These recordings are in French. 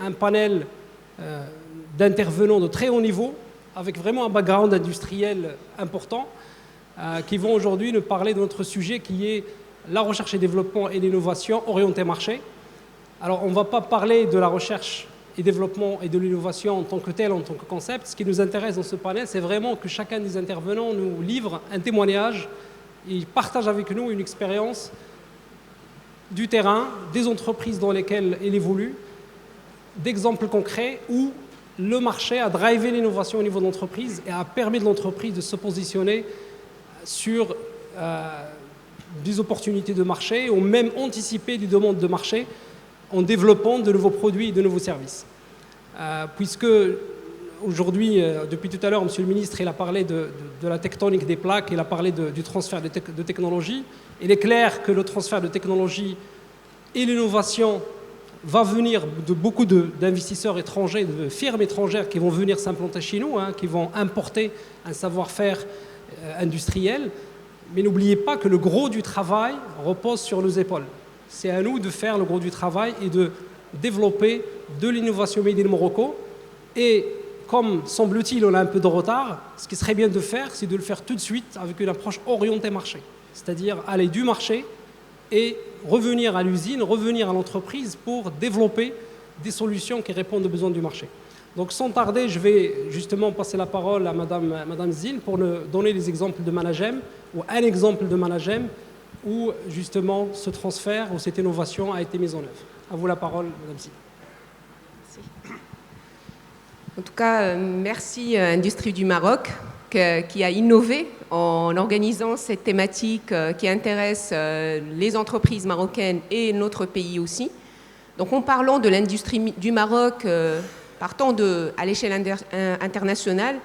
un panel d'intervenants de très haut niveau, avec vraiment un background industriel important, qui vont aujourd'hui nous parler de notre sujet qui est la recherche et développement et l'innovation orientée marché. Alors, on ne va pas parler de la recherche et développement et de l'innovation en tant que tel, en tant que concept. Ce qui nous intéresse dans ce panel, c'est vraiment que chacun des intervenants nous livre un témoignage et partage avec nous une expérience du terrain, des entreprises dans lesquelles il évolue, d'exemples concrets où le marché a drivé l'innovation au niveau de l'entreprise et a permis de l'entreprise de se positionner sur des opportunités de marché ou même anticiper des demandes de marché en développant de nouveaux produits et de nouveaux services. Puisque aujourd'hui, depuis tout à l'heure, Monsieur le ministre, il a parlé de la tectonique des plaques, il a parlé du transfert de technologie. Il est clair que le transfert de technologie et l'innovation va venir de beaucoup d'investisseurs étrangers, de firmes étrangères qui vont venir s'implanter chez nous, qui vont importer un savoir-faire industriel. Mais n'oubliez pas que le gros du travail repose sur nos épaules. C'est à nous de faire le gros du travail et de développer de l'innovation made in Morocco. Et comme, semble-t-il, on a un peu de retard, ce qui serait bien de faire, c'est de le faire tout de suite avec une approche orientée marché. C'est-à-dire aller du marché et revenir à l'usine, revenir à l'entreprise pour développer des solutions qui répondent aux besoins du marché. Donc sans tarder, je vais justement passer la parole à Madame Zine pour nous donner des exemples de Managem, ou un exemple de Managem, où justement ce transfert ou cette innovation a été mise en œuvre. À vous la parole, Madame Zine. Merci. En tout cas, merci Industrie du Maroc qui a innové en organisant cette thématique qui intéresse les entreprises marocaines et notre pays aussi. Donc en parlant de l'industrie du Maroc, partant à l'échelle internationale,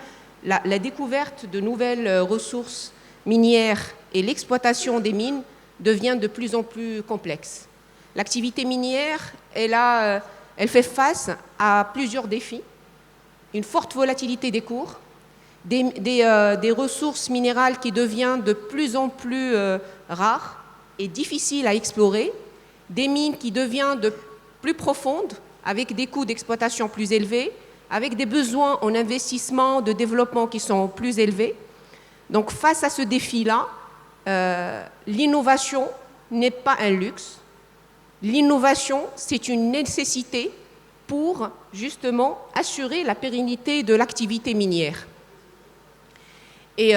la découverte de nouvelles ressources minières et l'exploitation des mines devient de plus en plus complexe. L'activité minière, elle fait face à plusieurs défis. Une forte volatilité des cours, des ressources minérales qui deviennent de plus en plus rares et difficiles à explorer, des mines qui deviennent de plus profondes, avec des coûts d'exploitation plus élevés, avec des besoins en investissement de développement qui sont plus élevés. Donc face à ce défi-là, l'innovation n'est pas un luxe. L'innovation, c'est une nécessité pour justement assurer la pérennité de l'activité minière. Et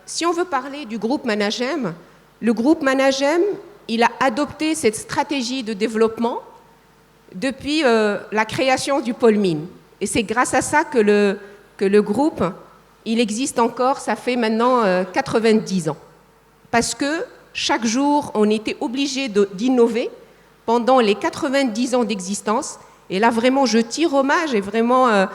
si on veut parler du groupe Managem, le groupe Managem, il a adopté cette stratégie de développement depuis la création du pôle mine. Et c'est grâce à ça que le groupe, il existe encore, ça fait maintenant 90 ans. Parce que chaque jour, on était obligé d'innover pendant les 90 ans d'existence. Et là, vraiment, je tire hommage et vraiment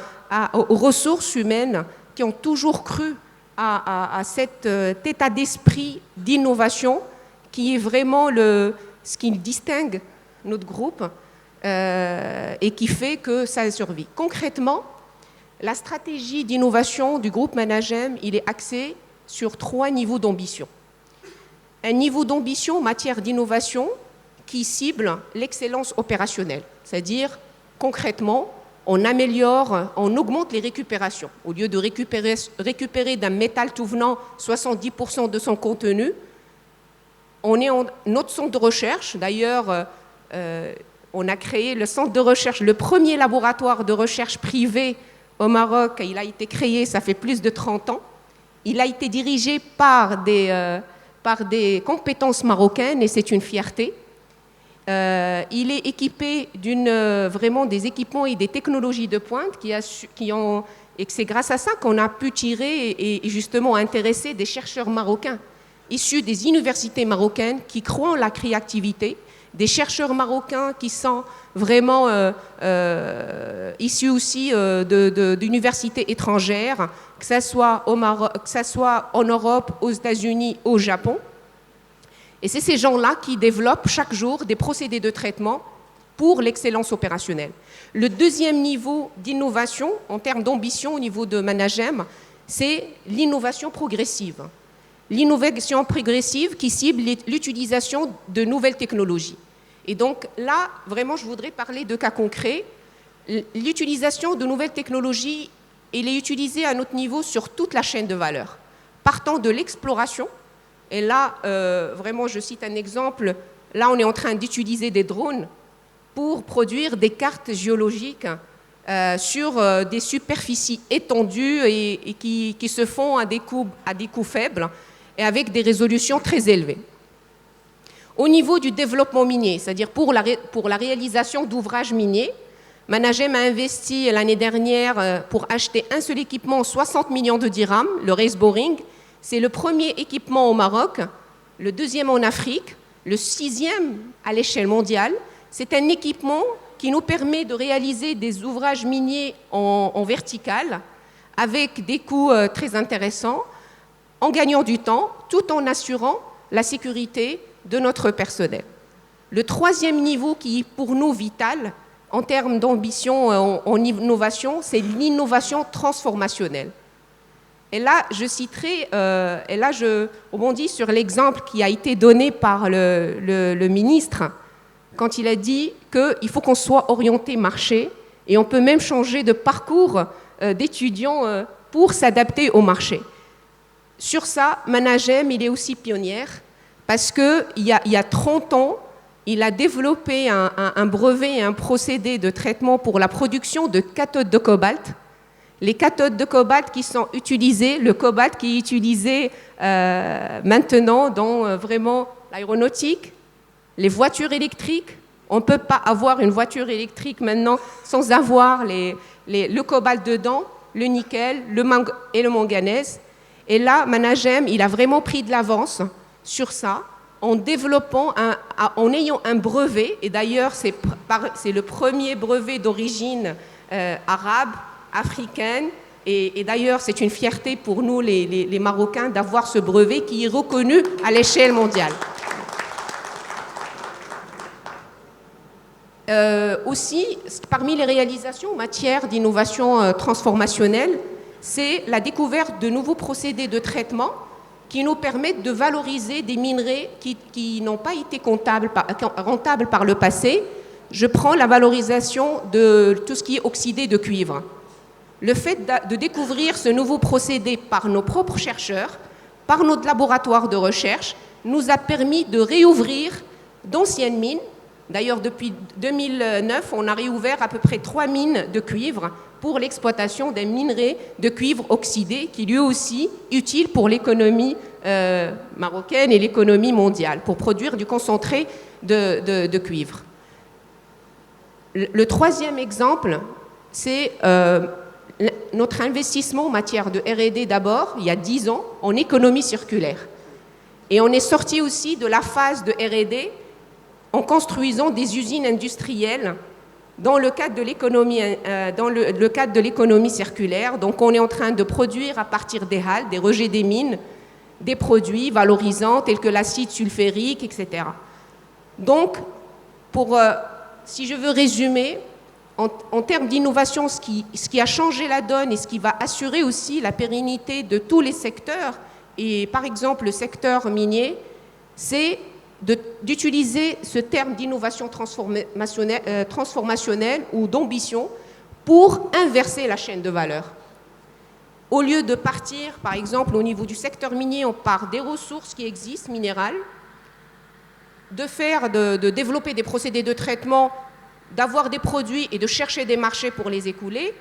aux ressources humaines qui ont toujours cru à cet état d'esprit d'innovation qui est vraiment ce qui distingue notre groupe et qui fait que ça survit. Concrètement, la stratégie d'innovation du groupe Managem, il est axé sur 3 niveaux d'ambition. Un niveau d'ambition en matière d'innovation qui cible l'excellence opérationnelle, c'est-à-dire concrètement, on améliore, on augmente les récupérations. Au lieu de récupérer d'un métal tout venant 70% de son contenu, on est en notre centre de recherche. D'ailleurs, on a créé le centre de recherche, le premier laboratoire de recherche privé au Maroc. Il a été créé, ça fait plus de 30 ans. Il a été dirigé par des compétences marocaines et c'est une fierté. Il est équipé vraiment des équipements et des technologies de pointe et que c'est grâce à ça qu'on a pu tirer et justement intéresser des chercheurs marocains issus des universités marocaines qui croient en la créativité, des chercheurs marocains qui sont vraiment issus aussi d'universités étrangères, que ce soit au Maroc, que ce soit en Europe, aux États-Unis, au Japon. Et c'est ces gens-là qui développent chaque jour des procédés de traitement pour l'excellence opérationnelle. Le deuxième niveau d'innovation, en termes d'ambition au niveau de Managem, c'est l'innovation progressive. L'innovation progressive qui cible l'utilisation de nouvelles technologies. Et donc là, vraiment, je voudrais parler de cas concrets. l'utilisation de nouvelles technologies, elle est utilisée à notre niveau sur toute la chaîne de valeur. Partant de l'exploration, et là, vraiment, je cite un exemple, là, on est en train d'utiliser des drones pour produire des cartes géologiques sur des superficies étendues et qui se font à des coûts faibles et avec des résolutions très élevées. Au niveau du développement minier, c'est-à-dire pour la réalisation d'ouvrages miniers, Managem a investi l'année dernière pour acheter un seul équipement, 60 millions de dirhams, le Race Boring. C'est le premier équipement au Maroc, le deuxième en Afrique, le 6e à l'échelle mondiale. C'est un équipement qui nous permet de réaliser des ouvrages miniers en vertical avec des coûts très intéressants, en gagnant du temps, tout en assurant la sécurité de notre personnel. Le 3e niveau qui est pour nous vital en termes d'ambition en innovation, c'est l'innovation transformationnelle. Et là, je rebondis sur l'exemple qui a été donné par le ministre quand il a dit qu'il faut qu'on soit orienté marché et on peut même changer de parcours d'étudiants pour s'adapter au marché. Sur ça, Managem, il est aussi pionnière parce qu'il y a 30 ans, il a développé un brevet et un procédé de traitement pour la production de cathodes de cobalt. Les cathodes de cobalt qui sont utilisées, le cobalt qui est utilisé maintenant dans vraiment l'aéronautique, les voitures électriques. On ne peut pas avoir une voiture électrique maintenant sans avoir le cobalt dedans, le nickel et le manganèse. Et là, Managem, il a vraiment pris de l'avance sur ça en développant, en ayant un brevet, et d'ailleurs c'est le premier brevet d'origine arabe, africaine, et d'ailleurs c'est une fierté pour nous les Marocains d'avoir ce brevet qui est reconnu à l'échelle mondiale. Aussi, parmi les réalisations en matière d'innovation transformationnelle, c'est la découverte de nouveaux procédés de traitement qui nous permettent de valoriser des minerais qui n'ont pas été rentables par le passé. Je prends la valorisation de tout ce qui est oxydé de cuivre. Le fait de découvrir ce nouveau procédé par nos propres chercheurs, par notre laboratoire de recherche, nous a permis de réouvrir d'anciennes mines. D'ailleurs, depuis 2009, on a réouvert à peu près 3 mines de cuivre pour l'exploitation des minerais de cuivre oxydé, qui lui aussi utile pour l'économie marocaine et l'économie mondiale, pour produire du concentré de cuivre. Le 3e exemple, c'est notre investissement en matière de R&D d'abord, il y a 10 ans, en économie circulaire. Et on est sorti aussi de la phase de R&D en construisant des usines industrielles dans le cadre de l'économie circulaire. Donc on est en train de produire à partir des halles, des rejets des mines, des produits valorisants tels que l'acide sulfurique, etc. Donc, si je veux résumer, en termes d'innovation, ce qui a changé la donne et ce qui va assurer aussi la pérennité de tous les secteurs, et par exemple le secteur minier, c'est d'utiliser ce terme d'innovation transformationnelle ou d'ambition pour inverser la chaîne de valeur. Au lieu de partir, par exemple, au niveau du secteur minier, on part des ressources qui existent, minérales, de développer des procédés de traitement, d'avoir des produits et de chercher des marchés pour les écouler.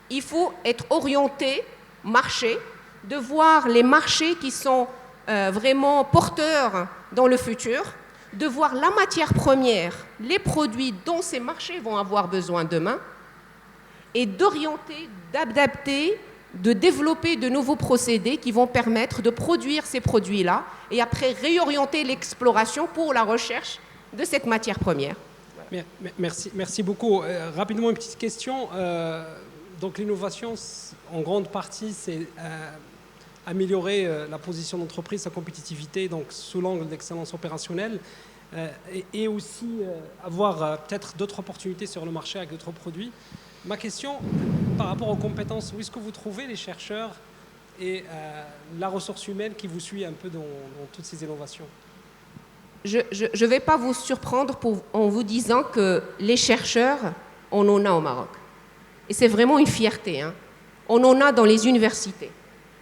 Il faut être orienté marché, de voir les marchés qui sont vraiment porteurs dans le futur, de voir la matière première, les produits dont ces marchés vont avoir besoin demain, et d'orienter, d'adapter, de développer de nouveaux procédés qui vont permettre de produire ces produits-là et après réorienter l'exploration pour la recherche de cette matière première. Voilà. Merci beaucoup. Rapidement, une petite question. Donc l'innovation, en grande partie, c'est améliorer la position d'entreprise, sa compétitivité, donc sous l'angle d'excellence opérationnelle, et aussi avoir peut-être d'autres opportunités sur le marché avec d'autres produits. Ma question, par rapport aux compétences, où est-ce que vous trouvez les chercheurs et la ressource humaine qui vous suit un peu dans toutes ces innovations? Je ne vais pas vous surprendre en vous disant que les chercheurs, on en a au Maroc. Et c'est vraiment une fierté. Hein. On en a dans les universités.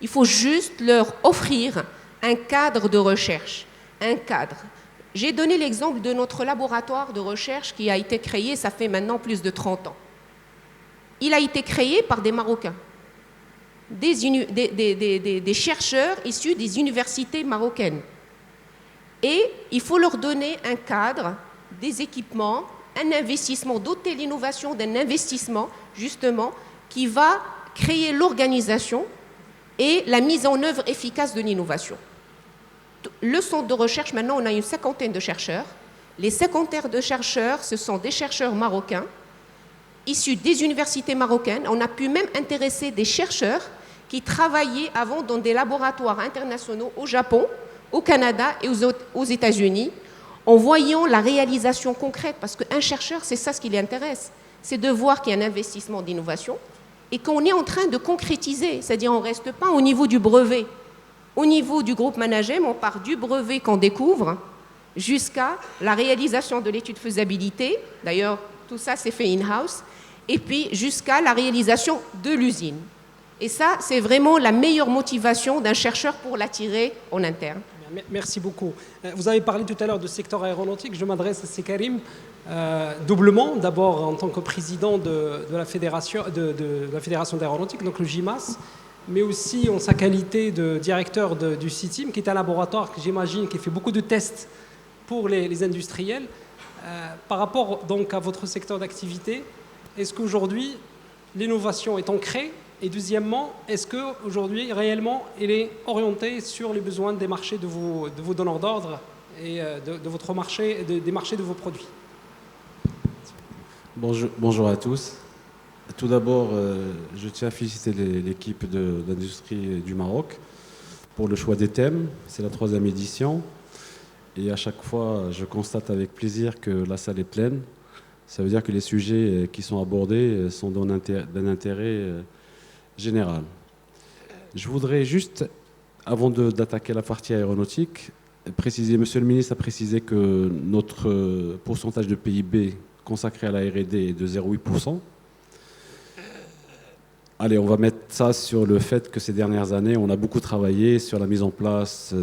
Il faut juste leur offrir un cadre de recherche, un cadre. J'ai donné l'exemple de notre laboratoire de recherche qui a été créé, ça fait maintenant plus de 30 ans. Il a été créé par des Marocains, des chercheurs issus des universités marocaines. Et il faut leur donner un cadre, des équipements, un investissement, doter l'innovation d'un investissement, justement, qui va créer l'organisation et la mise en œuvre efficace de l'innovation. Le centre de recherche, maintenant, on a une 50aine de chercheurs. Les 50aines de chercheurs, ce sont des chercheurs marocains, issus des universités marocaines. On a pu même intéresser des chercheurs qui travaillaient avant dans des laboratoires internationaux au Japon, au Canada et aux États-Unis, en voyant la réalisation concrète, parce qu'un chercheur, c'est ça ce qui l'intéresse, c'est de voir qu'il y a un investissement d'innovation et qu'on est en train de concrétiser, c'est-à-dire on ne reste pas au niveau du brevet. Au niveau du groupe management, on part du brevet qu'on découvre jusqu'à la réalisation de l'étude faisabilité, d'ailleurs tout ça c'est fait in-house, et puis jusqu'à la réalisation de l'usine. Et ça, c'est vraiment la meilleure motivation d'un chercheur pour l'attirer en interne. Merci beaucoup. Vous avez parlé tout à l'heure du secteur aéronautique. Je m'adresse à Sekarim doublement. D'abord en tant que président de la fédération d'aéronautique, donc le GIMAS, mais aussi en sa qualité de directeur du CITIM, qui est un laboratoire que j'imagine qui fait beaucoup de tests pour les industriels. Par rapport donc à votre secteur d'activité, est-ce qu'aujourd'hui l'innovation est ancrée? Et deuxièmement, est-ce qu'aujourd'hui, réellement, elle est orientée sur les besoins des marchés de vos donneurs d'ordre et de votre marché, des marchés de vos produits? Bonjour à tous. Tout d'abord, je tiens à féliciter l'équipe d'industrie du Maroc pour le choix des thèmes. C'est la 3e édition. Et à chaque fois, je constate avec plaisir que la salle est pleine. Ça veut dire que les sujets qui sont abordés sont d'un intérêt général. Je voudrais juste, avant d'attaquer la partie aéronautique, préciser, Monsieur le ministre a précisé que notre pourcentage de PIB consacré à la R&D est de 0,8%. Allez, on va mettre ça sur le fait que ces dernières années, on a beaucoup travaillé sur la mise en place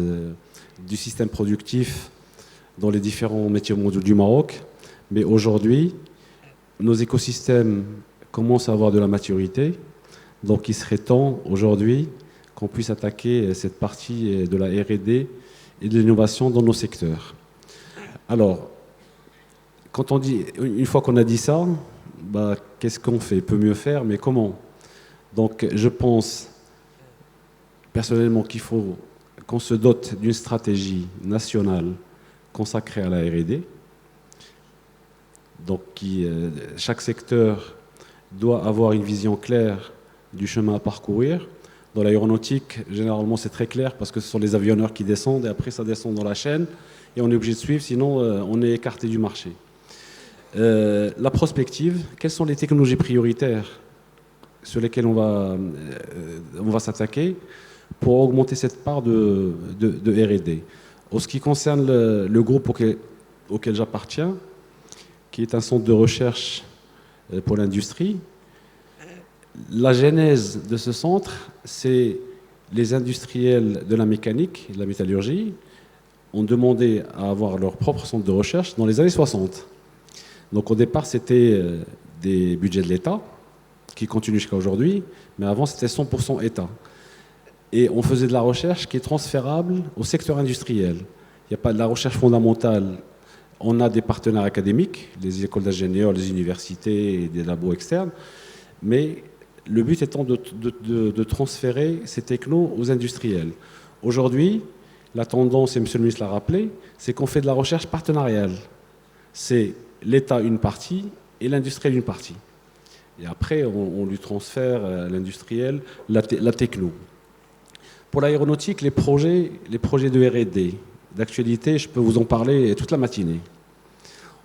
du système productif dans les différents métiers mondiaux du Maroc. Mais aujourd'hui, nos écosystèmes commencent à avoir de la maturité. Donc il serait temps aujourd'hui qu'on puisse attaquer cette partie de la R&D et de l'innovation dans nos secteurs. Alors, quand on dit, une fois qu'on a dit ça, qu'est-ce qu'on fait? Peut mieux faire, mais comment? Donc je pense personnellement qu'il faut qu'on se dote d'une stratégie nationale consacrée à la R&D. Donc chaque secteur doit avoir une vision claire du chemin à parcourir. Dans l'aéronautique, généralement, c'est très clair parce que ce sont les avionneurs qui descendent et après, ça descend dans la chaîne et on est obligé de suivre, sinon on est écarté du marché. La prospective, quelles sont les technologies prioritaires sur lesquelles on va s'attaquer pour augmenter cette part de R&D? En ce qui concerne le groupe auquel j'appartiens, qui est un centre de recherche pour l'industrie, la genèse de ce centre, c'est les industriels de la mécanique, de la métallurgie, ont demandé à avoir leur propre centre de recherche dans les années 60. Donc au départ, c'était des budgets de l'État, qui continuent jusqu'à aujourd'hui, mais avant, c'était 100% État. Et on faisait de la recherche qui est transférable au secteur industriel. Il n'y a pas de la recherche fondamentale. On a des partenaires académiques, les écoles d'ingénieurs, les universités et des labos externes, mais le but étant de transférer ces technos aux industriels. Aujourd'hui, la tendance, et M. le ministre l'a rappelé, c'est qu'on fait de la recherche partenariale. C'est l'État une partie et l'industriel une partie. Et après, on lui transfère à l'industriel la techno. Pour l'aéronautique, les projets de R&D, d'actualité, je peux vous en parler toute la matinée.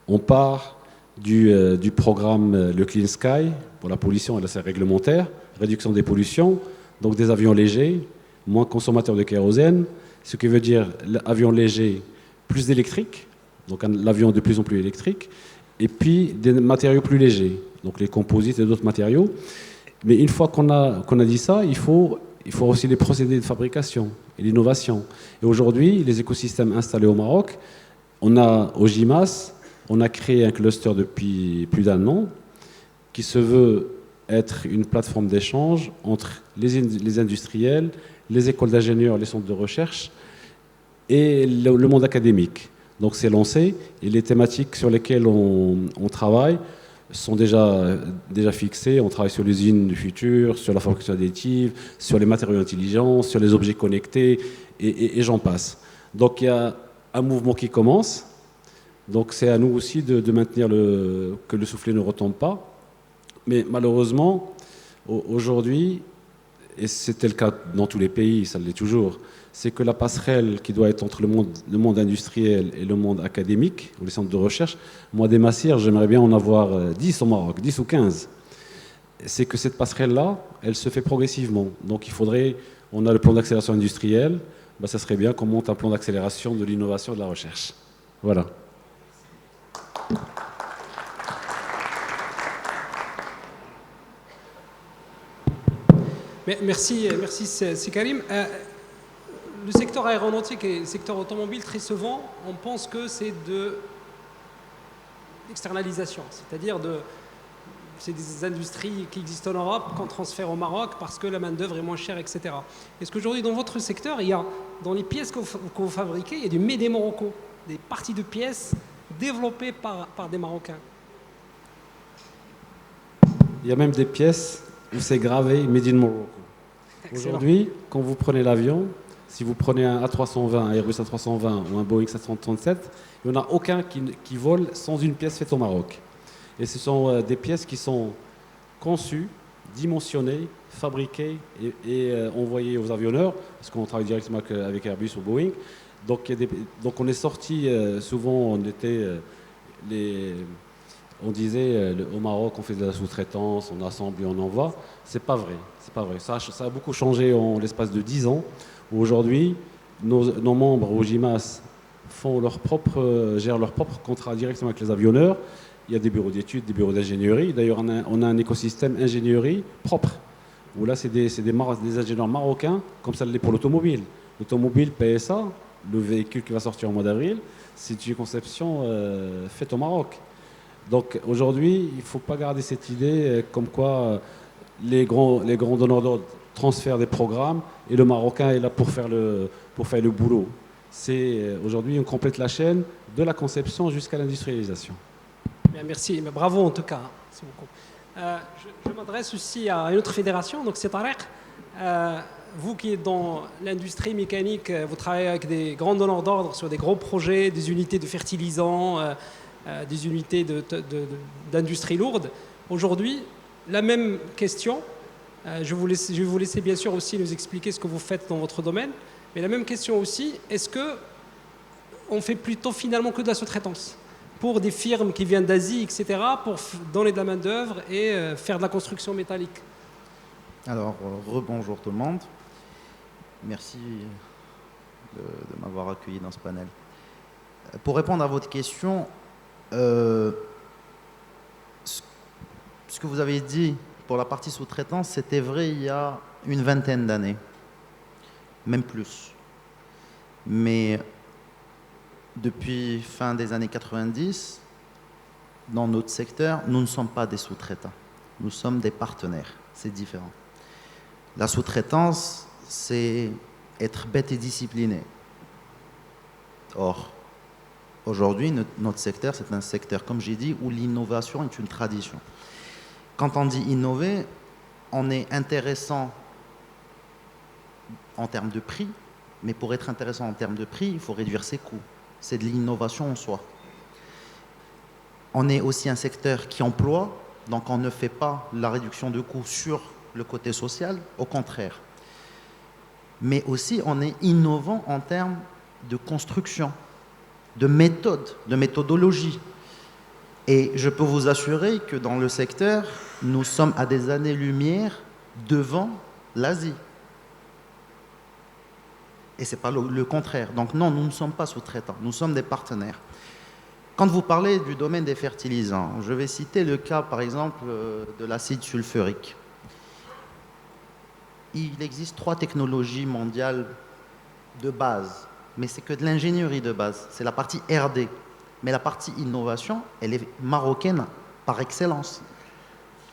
On part du programme le Clean Sky pour la pollution et la réglementaire, réduction des pollutions, donc des avions légers, moins consommateurs de kérosène, ce qui veut dire avions légers plus électriques, donc un avion de plus en plus électrique, et puis des matériaux plus légers, donc les composites et d'autres matériaux. Mais une fois qu'on a dit ça, il faut aussi les procédés de fabrication et l'innovation. Et aujourd'hui, les écosystèmes installés au Maroc, on a au GIMAS, on a créé un cluster depuis plus d'1 an qui se veut être une plateforme d'échange entre les industriels, les écoles d'ingénieurs, les centres de recherche et le monde académique. Donc c'est lancé et les thématiques sur lesquelles on travaille sont déjà fixées. On travaille sur l'usine du futur, sur la fabrication additive, sur les matériaux intelligents, sur les objets connectés et j'en passe. Donc il y a un mouvement qui commence. Donc c'est à nous aussi de maintenir que le soufflet ne retombe pas. Mais malheureusement, aujourd'hui, et c'était le cas dans tous les pays, ça l'est toujours, c'est que la passerelle qui doit être entre le monde industriel et le monde académique, ou les centres de recherche, moi, des massières, j'aimerais bien en avoir 10 au Maroc, 10 ou 15. C'est que cette passerelle-là, elle se fait progressivement. Donc on a le plan d'accélération industrielle, ça serait bien qu'on monte un plan d'accélération de l'innovation et de la recherche. Voilà. Merci, c'est Karim. Le secteur aéronautique et le secteur automobile, très souvent, on pense que c'est de l'externalisation, c'est-à-dire c'est des industries qui existent en Europe qu'on transfère au Maroc parce que la main-d'œuvre est moins chère, etc. Est-ce qu'aujourd'hui, dans votre secteur, dans les pièces que vous fabriquez, il y a du Made in Morocco, des parties de pièces développées par des Marocains? Il y a même des pièces où c'est gravé Made in Morocco. Aujourd'hui, quand vous prenez l'avion, si vous prenez un A320, un Airbus A320 ou un Boeing 737, il n'y en a aucun qui vole sans une pièce faite au Maroc. Et ce sont des pièces qui sont conçues, dimensionnées, fabriquées et envoyées aux avionneurs, parce qu'on travaille directement avec Airbus ou Boeing. Donc on est sorti, souvent on disait au Maroc on fait de la sous-traitance, on assemble et on envoie. C'est pas vrai. Ça a beaucoup changé en l'espace de 10 ans. Aujourd'hui, nos membres au GIMAS gèrent leur propre contrat directement avec les avionneurs. Il y a des bureaux d'études, des bureaux d'ingénierie. D'ailleurs, on a un écosystème ingénierie propre, où là, c'est des ingénieurs marocains, comme ça l'est pour l'automobile. L'automobile PSA, le véhicule qui va sortir au mois d'avril, c'est une conception faite au Maroc. Donc aujourd'hui, il ne faut pas garder cette idée comme quoi les grands donneurs d'ordre transfèrent des programmes et le Marocain est là pour faire le boulot. Aujourd'hui, on complète la chaîne de la conception jusqu'à l'industrialisation. Bien, merci, mais bravo en tout cas. Merci beaucoup. Je m'adresse aussi à une autre fédération, donc c'est Tarek. Vous qui êtes dans l'industrie mécanique, vous travaillez avec des grands donneurs d'ordre sur des gros projets, des unités de fertilisants, des unités d'industrie lourde. Aujourd'hui, la même question, je vais vous laisser bien sûr aussi nous expliquer ce que vous faites dans votre domaine, mais la même question aussi, est-ce qu'on fait plutôt finalement que de la sous-traitance pour des firmes qui viennent d'Asie, etc., pour donner de la main-d'œuvre et faire de la construction métallique? Alors, rebonjour tout le monde. Merci de m'avoir accueilli dans ce panel. Pour répondre à votre question, ce que vous avez dit pour la partie sous-traitance, c'était vrai il y a une vingtaine d'années, même plus. Mais depuis fin des années 90, dans notre secteur, nous ne sommes pas des sous-traitants. Nous sommes des partenaires. C'est différent. La sous-traitance, c'est être bête et discipliné. Or, aujourd'hui, notre secteur, c'est un secteur, comme j'ai dit, où l'innovation est une tradition. Quand on dit innover, on est intéressant en termes de prix, mais pour être intéressant en termes de prix, il faut réduire ses coûts. C'est de l'innovation en soi. On est aussi un secteur qui emploie, donc on ne fait pas la réduction de coûts sur le côté social, au contraire. Mais aussi, on est innovant en termes de construction, de méthode, de méthodologie. Et je peux vous assurer que dans le secteur, nous sommes à des années-lumière devant l'Asie. Et ce n'est pas le contraire. Donc non, nous ne sommes pas sous-traitants, nous sommes des partenaires. Quand vous parlez du domaine des fertilisants, je vais citer le cas, par exemple, de l'acide sulfurique. Il existe 3 technologies mondiales de base, mais c'est que de l'ingénierie de base. C'est la partie R&D. Mais la partie innovation, elle est marocaine par excellence.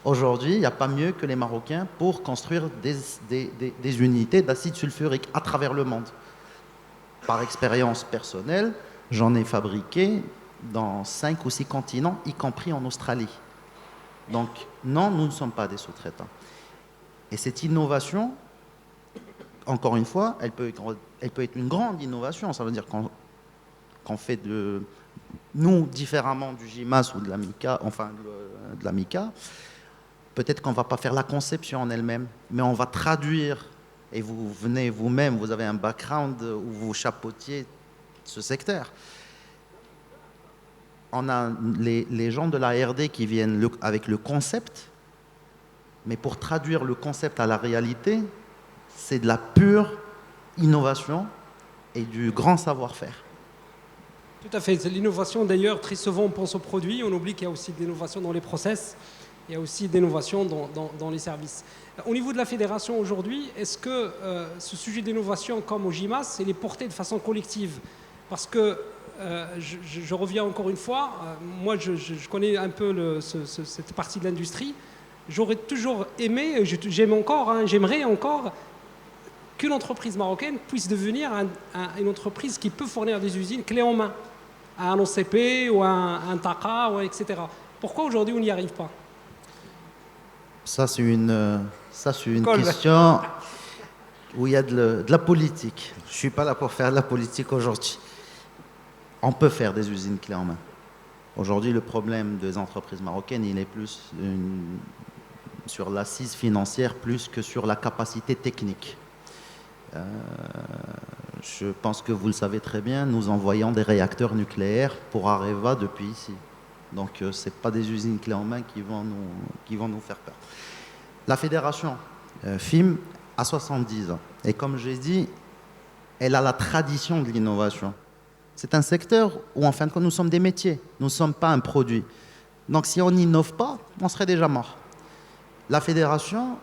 Aujourd'hui, il n'y a pas mieux que les Marocains pour construire des unités d'acide sulfurique à travers le monde. Par expérience personnelle, j'en ai fabriqué dans 5 ou 6 continents, y compris en Australie. Donc, non, nous ne sommes pas des sous-traitants. Et cette innovation, encore une fois, elle peut être une grande innovation. Ça veut dire qu'on fait nous, différemment du GIMAS ou de la MICA, enfin de la MICA, peut-être qu'on ne va pas faire la conception en elle-même, mais on va traduire, et vous venez vous-même, vous avez un background où vous chapeautiez ce secteur. On a les gens de la R&D qui viennent avec le concept, mais pour traduire le concept à la réalité, c'est de la pure innovation et du grand savoir-faire. Tout à fait. C'est l'innovation, d'ailleurs, très souvent on pense aux produits, on oublie qu'il y a aussi de l'innovation dans les process, il y a aussi d'innovation dans les services. Au niveau de la fédération aujourd'hui, est-ce que ce sujet d'innovation comme au GIMAS, il est porté de façon collective? Parce que je reviens encore une fois, moi je connais un peu cette partie de l'industrie. J'aurais toujours aimé, j'aime encore, j'aimerais encore qu'une entreprise marocaine puisse devenir une entreprise qui peut fournir des usines clés en main à un OCP ou à un TAQA, etc. Pourquoi aujourd'hui on n'y arrive pas? Ça, c'est une question où il y a de la politique. Je ne suis pas là pour faire de la politique aujourd'hui. On peut faire des usines clés en main. Aujourd'hui, le problème des entreprises marocaines, il est plus sur l'assise financière plus que sur la capacité technique. Je pense que vous le savez très bien, nous envoyons des réacteurs nucléaires pour Areva depuis ici. Donc, ce n'est pas des usines clés en main qui vont nous faire peur. La fédération FIM a 70 ans. Et comme j'ai dit, elle a la tradition de l'innovation. C'est un secteur où, en fin de compte, nous sommes des métiers. Nous ne sommes pas un produit. Donc, si on n'innove pas, on serait déjà mort. La fédération,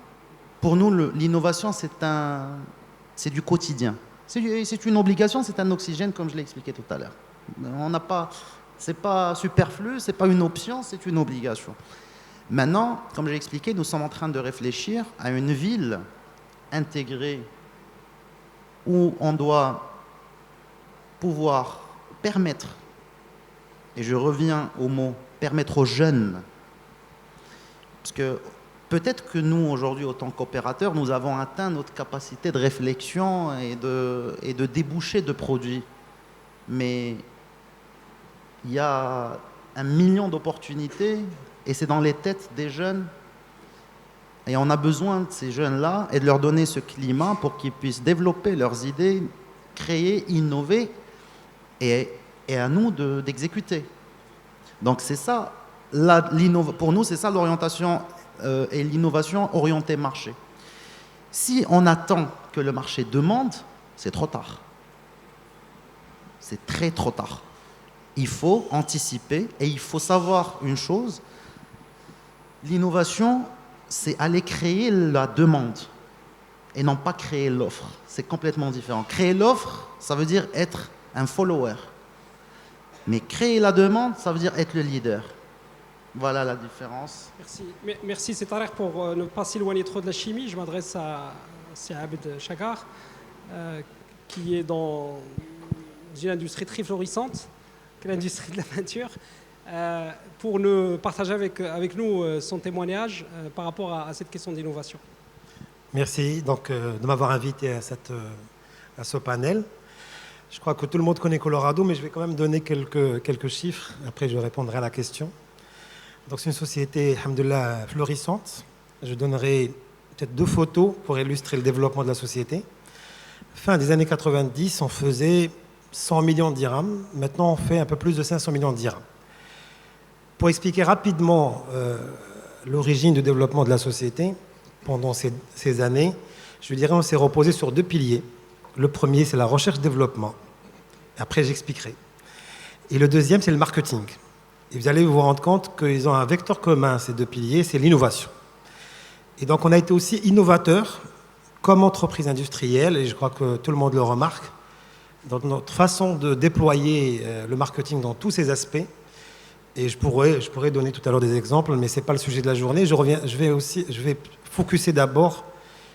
pour nous, l'innovation, c'est du quotidien. C'est une obligation, c'est un oxygène, comme je l'ai expliqué tout à l'heure. Ce n'est pas superflu, ce n'est pas une option, c'est une obligation. Maintenant, comme j'ai expliqué, nous sommes en train de réfléchir à une ville intégrée où on doit pouvoir permettre, et je reviens au mot, permettre aux jeunes, parce que peut-être que nous, aujourd'hui, autant qu'opérateurs, nous avons atteint notre capacité de réflexion et de déboucher de produits. Mais il y a 1 million d'opportunités et c'est dans les têtes des jeunes. Et on a besoin de ces jeunes-là et de leur donner ce climat pour qu'ils puissent développer leurs idées, créer, innover et à nous d'exécuter. Donc c'est ça, pour nous, c'est ça l'orientation et l'innovation orientée marché. Si on attend que le marché demande, c'est trop tard. C'est trop tard. Il faut anticiper et il faut savoir une chose, l'innovation, c'est aller créer la demande et non pas créer l'offre. C'est complètement différent. Créer l'offre, ça veut dire être un follower. Mais créer la demande, ça veut dire être le leader. Voilà la différence. Merci c'est Tarek, pour ne pas s'éloigner trop de la chimie. Je m'adresse à Abed Chagar, qui est dans une industrie très florissante, qui est l'industrie de la peinture, pour nous partager avec nous son témoignage par rapport à cette question d'innovation. Merci donc, de m'avoir invité à ce panel. Je crois que tout le monde connaît Colorado, mais je vais quand même donner quelques chiffres. Après, je répondrai à la question. Donc, c'est une société, alhamdoulilah, florissante. Je donnerai peut-être 2 photos pour illustrer le développement de la société. Fin des années 90, on faisait 100 millions de dirhams. Maintenant, on fait un peu plus de 500 millions de dirhams. Pour expliquer rapidement l'origine du développement de la société, pendant ces années, je dirais qu'on s'est reposé sur 2 piliers. Le premier, c'est la recherche-développement. Après, j'expliquerai. Et le deuxième, c'est le marketing. Et vous allez vous rendre compte qu'ils ont un vecteur commun, ces deux piliers, c'est l'innovation. Et donc, on a été aussi innovateur comme entreprise industrielle, et je crois que tout le monde le remarque, dans notre façon de déployer le marketing dans tous ses aspects. Et je pourrais donner tout à l'heure des exemples, mais ce n'est pas le sujet de la journée. Je vais focuser d'abord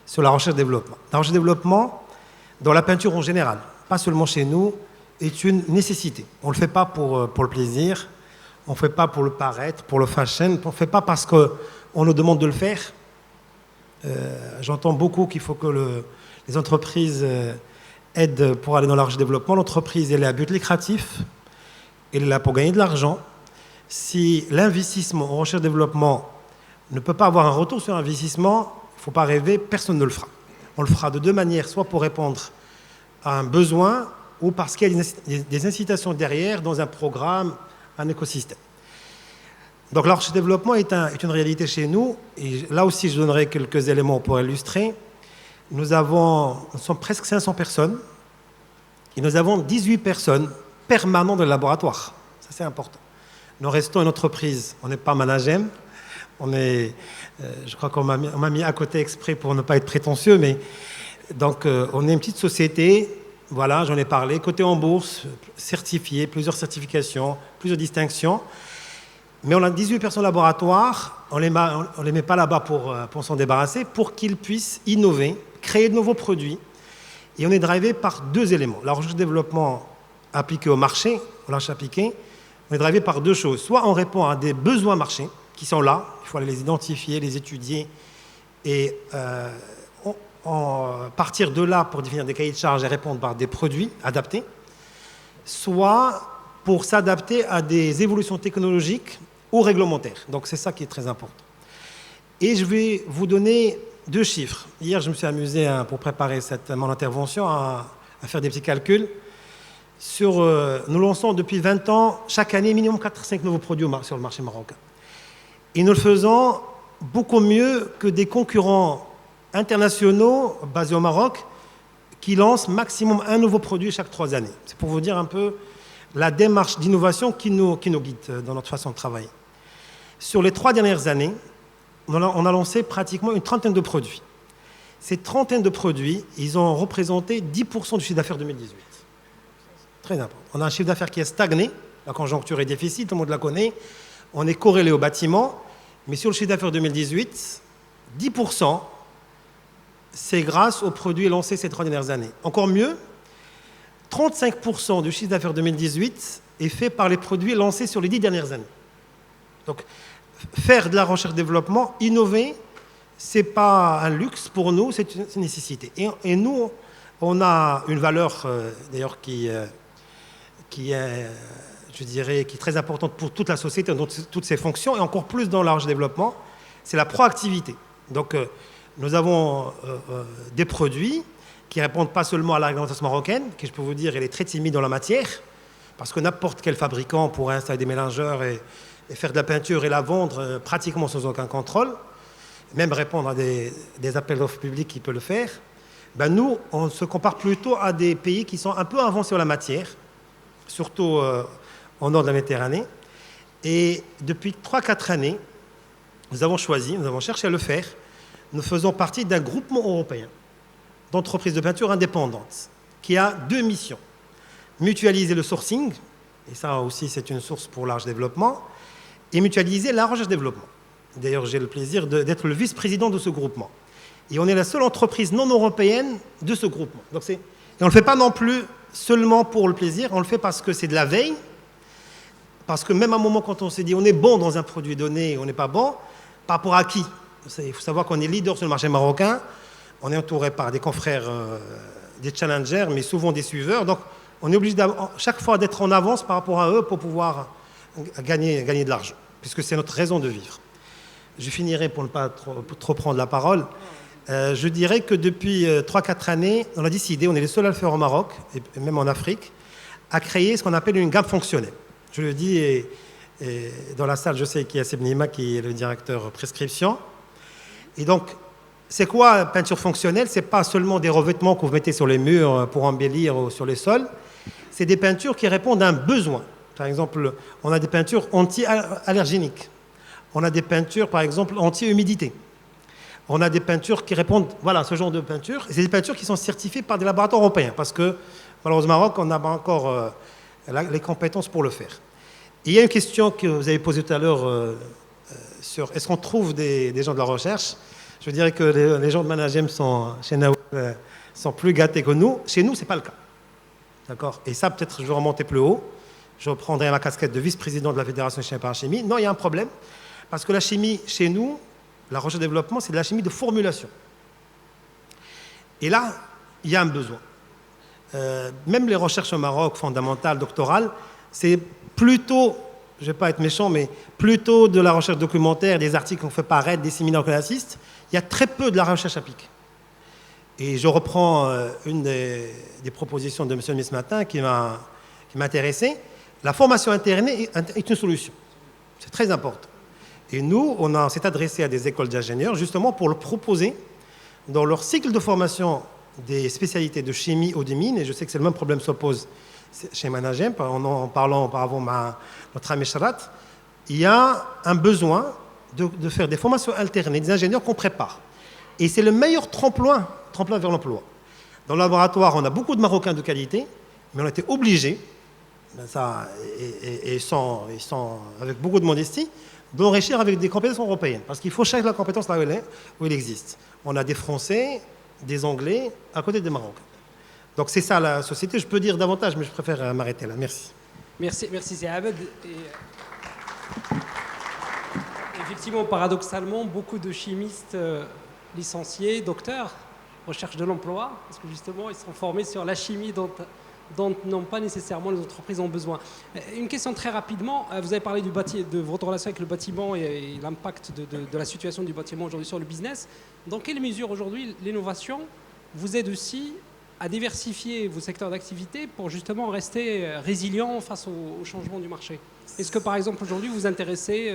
sur la recherche-développement. La recherche-développement, dans la peinture en général, pas seulement chez nous, est une nécessité. On ne le fait pas pour le plaisir, on ne le fait pas pour le paraître, pour le fashion, on ne le fait pas parce qu'on nous demande de le faire. J'entends beaucoup qu'il faut que les entreprises aident pour aller dans la recherche-développement. L'entreprise, elle est à but lucratif, elle est là pour gagner de l'argent. Si l'investissement en recherche-développement ne peut pas avoir un retour sur investissement, il ne faut pas rêver, personne ne le fera. On le fera de deux manières, soit pour répondre à un besoin ou parce qu'il y a des incitations derrière dans un programme, un écosystème. Donc la recherche-développement est une réalité chez nous, et là aussi je donnerai quelques éléments pour illustrer. Nous sommes presque 500 personnes, et nous avons 18 personnes permanentes dans le laboratoire. Ça c'est important. Nous restons une entreprise, on n'est pas managem, je crois qu'on m'a mis à côté exprès pour ne pas être prétentieux, mais donc on est une petite société, voilà, j'en ai parlé, cotée en bourse, certifiée, plusieurs certifications, plusieurs distinctions, mais on a 18 personnes au laboratoire, on ne les met pas là-bas pour s'en débarrasser, pour qu'ils puissent innover, créer de nouveaux produits, et on est drivé par deux éléments. La recherche-développement appliquée au marché, on l'a appliqué, on est drivé par deux choses. Soit on répond à des besoins marchés qui sont là, il faut aller les identifier, les étudier et partir de là pour définir des cahiers de charges et répondre par des produits adaptés. Soit pour s'adapter à des évolutions technologiques ou réglementaires. Donc c'est ça qui est très important. Et je vais vous donner deux chiffres. Hier, je me suis amusé pour préparer mon intervention à faire des petits calculs. Nous lançons depuis 20 ans, chaque année, minimum 4-5 nouveaux produits sur le marché marocain. Et nous le faisons beaucoup mieux que des concurrents internationaux basés au Maroc qui lancent maximum un nouveau produit chaque 3 années. C'est pour vous dire un peu la démarche d'innovation qui nous guide dans notre façon de travailler. Sur les 3 dernières années, on a lancé pratiquement une trentaine de produits. Ces trentaines de produits, ils ont représenté 10% du chiffre d'affaires 2018. Très important. On a un chiffre d'affaires qui est stagné, la conjoncture est difficile, tout le monde la connaît, on est corrélé au bâtiment, mais sur le chiffre d'affaires 2018, 10%, c'est grâce aux produits lancés ces 3 dernières années. Encore mieux, 35% du chiffre d'affaires 2018 est fait par les produits lancés sur les 10 dernières années. Donc, faire de la recherche-développement, innover, ce n'est pas un luxe pour nous, c'est une nécessité. Et nous, on a une valeur, d'ailleurs, qui est, je dirais, qui est très importante pour toute la société, dans toutes ses fonctions, et encore plus dans la recherche-développement, c'est la proactivité. Donc, nous avons des produits qui ne répondent pas seulement à la réglementation marocaine, qui, je peux vous dire, elle est très timide dans la matière, parce que n'importe quel fabricant pourrait installer des mélangeurs et faire de la peinture et la vendre pratiquement sans aucun contrôle, même répondre à des appels d'offres publics qui peuvent le faire. Ben nous, on se compare plutôt à des pays qui sont un peu avancés en la matière, surtout au nord de la Méditerranée. Et depuis 3-4 années, nous avons cherché à le faire. Nous faisons partie d'un groupement européen d'entreprises de peinture indépendantes qui a 2 missions. Mutualiser le sourcing, et ça aussi c'est une source pour large développement, et mutualiser la recherche-développement. D'ailleurs, j'ai le plaisir d'être le vice-président de ce groupement. Et on est la seule entreprise non européenne de ce groupement. Donc et on ne le fait pas non plus seulement pour le plaisir, on le fait parce que c'est de la veille, parce que même à un moment quand on s'est dit on est bon dans un produit donné, on n'est pas bon, par rapport à qui? Il faut savoir qu'on est leader sur le marché marocain, on est entouré par des confrères, des challengers, mais souvent des suiveurs, donc on est obligé chaque fois d'être en avance par rapport à eux pour pouvoir gagner de l'argent, puisque c'est notre raison de vivre. Je finirai pour ne pas trop prendre la parole. Je dirais que depuis 3-4 années, on a décidé, on est les seuls à le faire au Maroc, et même en Afrique, à créer ce qu'on appelle une gamme fonctionnelle. Je le dis, et dans la salle, je sais qu'il y a Sebnima qui est le directeur prescription. Et donc, c'est quoi peinture fonctionnelle? Ce n'est pas seulement des revêtements que vous mettez sur les murs pour embellir ou sur les sols. C'est des peintures qui répondent à un besoin. Par exemple, on a des peintures anti-allergéniques. On a des peintures, par exemple, anti-humidité. On a des peintures qui répondent, voilà, ce genre de peinture. Et c'est des peintures qui sont certifiées par des laboratoires européens, parce que, malheureusement, au Maroc, on n'a pas encore les compétences pour le faire. Et il y a une question que vous avez posée tout à l'heure sur est-ce qu'on trouve des gens de la recherche. Je dirais que les gens de management chez Naouel sont plus gâtés que nous. Chez nous, ce n'est pas le cas. D'accord. Et ça, peut-être, je vais remonter plus haut. Je reprendrai ma casquette de vice-président de la Fédération chimie par chimie. Non, il y a un problème. Parce que la chimie, chez nous, la recherche et développement, c'est de la chimie de formulation. Et là, il y a un besoin. Même les recherches au Maroc, fondamentales, doctorales, c'est plutôt, je ne vais pas être méchant, mais plutôt de la recherche documentaire, des articles qu'on fait paraître, des séminaires qu'on assiste. Il y a très peu de la recherche appliquée. Et je reprends une des propositions de M. le ministre ce matin qui m'a intéressé. La formation internée est une solution. C'est très important. Et nous, on s'est adressé à des écoles d'ingénieurs justement pour leur proposer, dans leur cycle de formation des spécialités de chimie ou de mines, et je sais que c'est le même problème qui s'oppose chez Managem, en parlant auparavant notre ami Charat, il y a un besoin de faire des formations alternées, des ingénieurs qu'on prépare. Et c'est le meilleur tremplin vers l'emploi. Dans le laboratoire, on a beaucoup de Marocains de qualité, mais on a été obligés, et sans, avec beaucoup de modestie, d'enrichir avec des compétences européennes. Parce qu'il faut chercher la compétence là où elle existe. On a des Français, des Anglais, à côté des Marocains. Donc c'est ça la société. Je peux dire davantage, mais je préfère m'arrêter là. Merci. Merci Zéabed. Effectivement, paradoxalement, beaucoup de chimistes licenciés, docteurs, recherche de l'emploi, parce que justement, ils sont formés sur la chimie dont n'ont pas nécessairement les entreprises ont besoin. Une question très rapidement, vous avez parlé de votre relation avec le bâtiment et l'impact de la situation du bâtiment aujourd'hui sur le business. Dans quelle mesure aujourd'hui l'innovation vous aide aussi à diversifier vos secteurs d'activité pour justement rester résilient face au changement du marché? Est-ce que par exemple aujourd'hui vous vous intéressez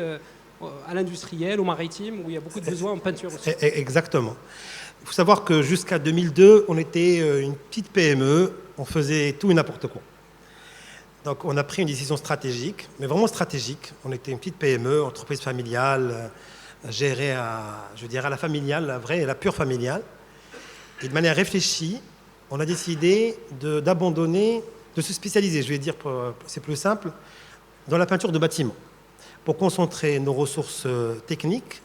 à l'industriel, au maritime, où il y a beaucoup de besoins en peinture aussi? Exactement. Il faut savoir que jusqu'à 2002, on était une petite PME, on faisait tout et n'importe quoi. Donc on a pris une décision stratégique, mais vraiment stratégique. On était une petite PME, entreprise familiale, gérée à la familiale, la vraie et la pure familiale. Et de manière réfléchie, on a décidé d'abandonner, de se spécialiser, je vais dire, c'est plus simple, dans la peinture de bâtiments, pour concentrer nos ressources techniques,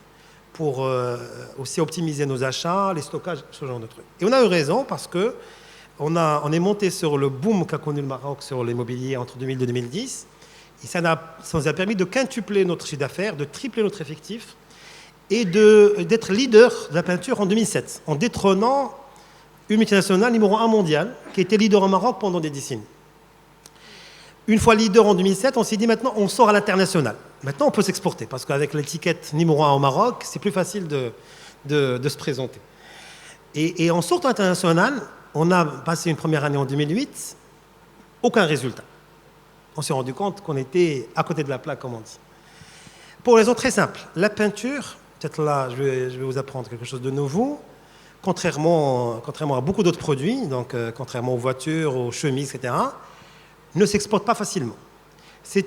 pour aussi optimiser nos achats, les stockages, ce genre de trucs. Et on a eu raison parce que on est monté sur le boom qu'a connu le Maroc sur l'immobilier entre 2002 et 2010. Et ça nous a permis de quintupler notre chiffre d'affaires, de tripler notre effectif et d'être leader de la peinture en 2007, en détrônant une multinationale numéro 1 mondiale qui était leader au Maroc pendant des décennies. Une fois leader en 2007, on s'est dit maintenant on sort à l'international. Maintenant on peut s'exporter parce qu'avec l'étiquette numéro 1 au Maroc, c'est plus facile de se présenter. Et en sortant international, on a passé une première année en 2008, aucun résultat. On s'est rendu compte qu'on était à côté de la plaque, comme on dit. Pour une raison très simple. La peinture, peut-être là, je vais vous apprendre quelque chose de nouveau. Contrairement à beaucoup d'autres produits, donc contrairement aux voitures, aux chemises, etc., ne s'exporte pas facilement. C'est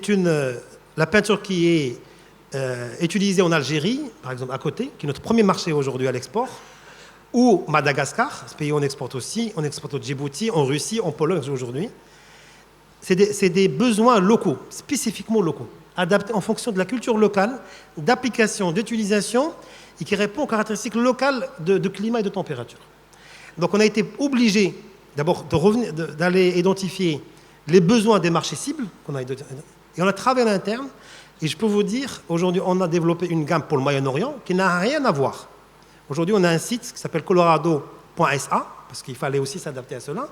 la peinture qui est utilisée en Algérie, par exemple à côté, qui est notre premier marché aujourd'hui à l'export, ou Madagascar, ce pays où on exporte aussi, on exporte au Djibouti, en Russie, en Pologne aujourd'hui. C'est des besoins locaux, spécifiquement locaux, adaptés en fonction de la culture locale, d'application, d'utilisation, et qui répond aux caractéristiques locales de climat et de température. Donc on a été obligé d'abord d'aller identifier les besoins des marchés cibles, et on a travaillé en interne, et je peux vous dire, aujourd'hui on a développé une gamme pour le Moyen-Orient qui n'a rien à voir. Aujourd'hui on a un site qui s'appelle colorado.sa, parce qu'il fallait aussi s'adapter à cela,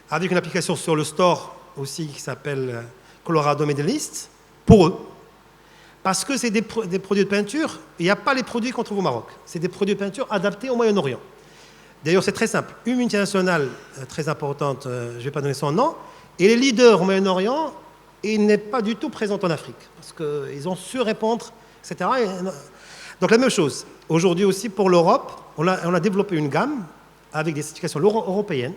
avec une application sur le store aussi qui s'appelle Colorado Middle East, pour eux. Parce que c'est des produits de peinture, il n'y a pas les produits qu'on trouve au Maroc. C'est des produits de peinture adaptés au Moyen-Orient. D'ailleurs, c'est très simple. Une multinationale très importante, je ne vais pas donner son nom, et les leaders au Moyen-Orient, il n'est pas du tout présent en Afrique. Parce qu'ils ont su répondre, etc. Donc la même chose. Aujourd'hui aussi, pour l'Europe, on a développé une gamme avec des certifications européennes.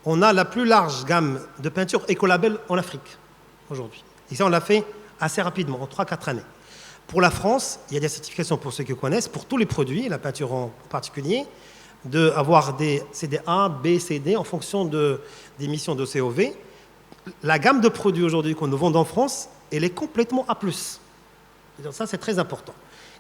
On a la plus large gamme de peinture écolabel en Afrique. aujourd'hui. Et ça, on l'a fait assez rapidement, en 3-4 années. Pour la France, il y a des certifications pour ceux qui connaissent, pour tous les produits, la peinture en particulier, d'avoir des CD A, B, C, D en fonction des émissions de COV. La gamme de produits aujourd'hui qu'on nous vend en France, elle est complètement A+. Ça, c'est très important.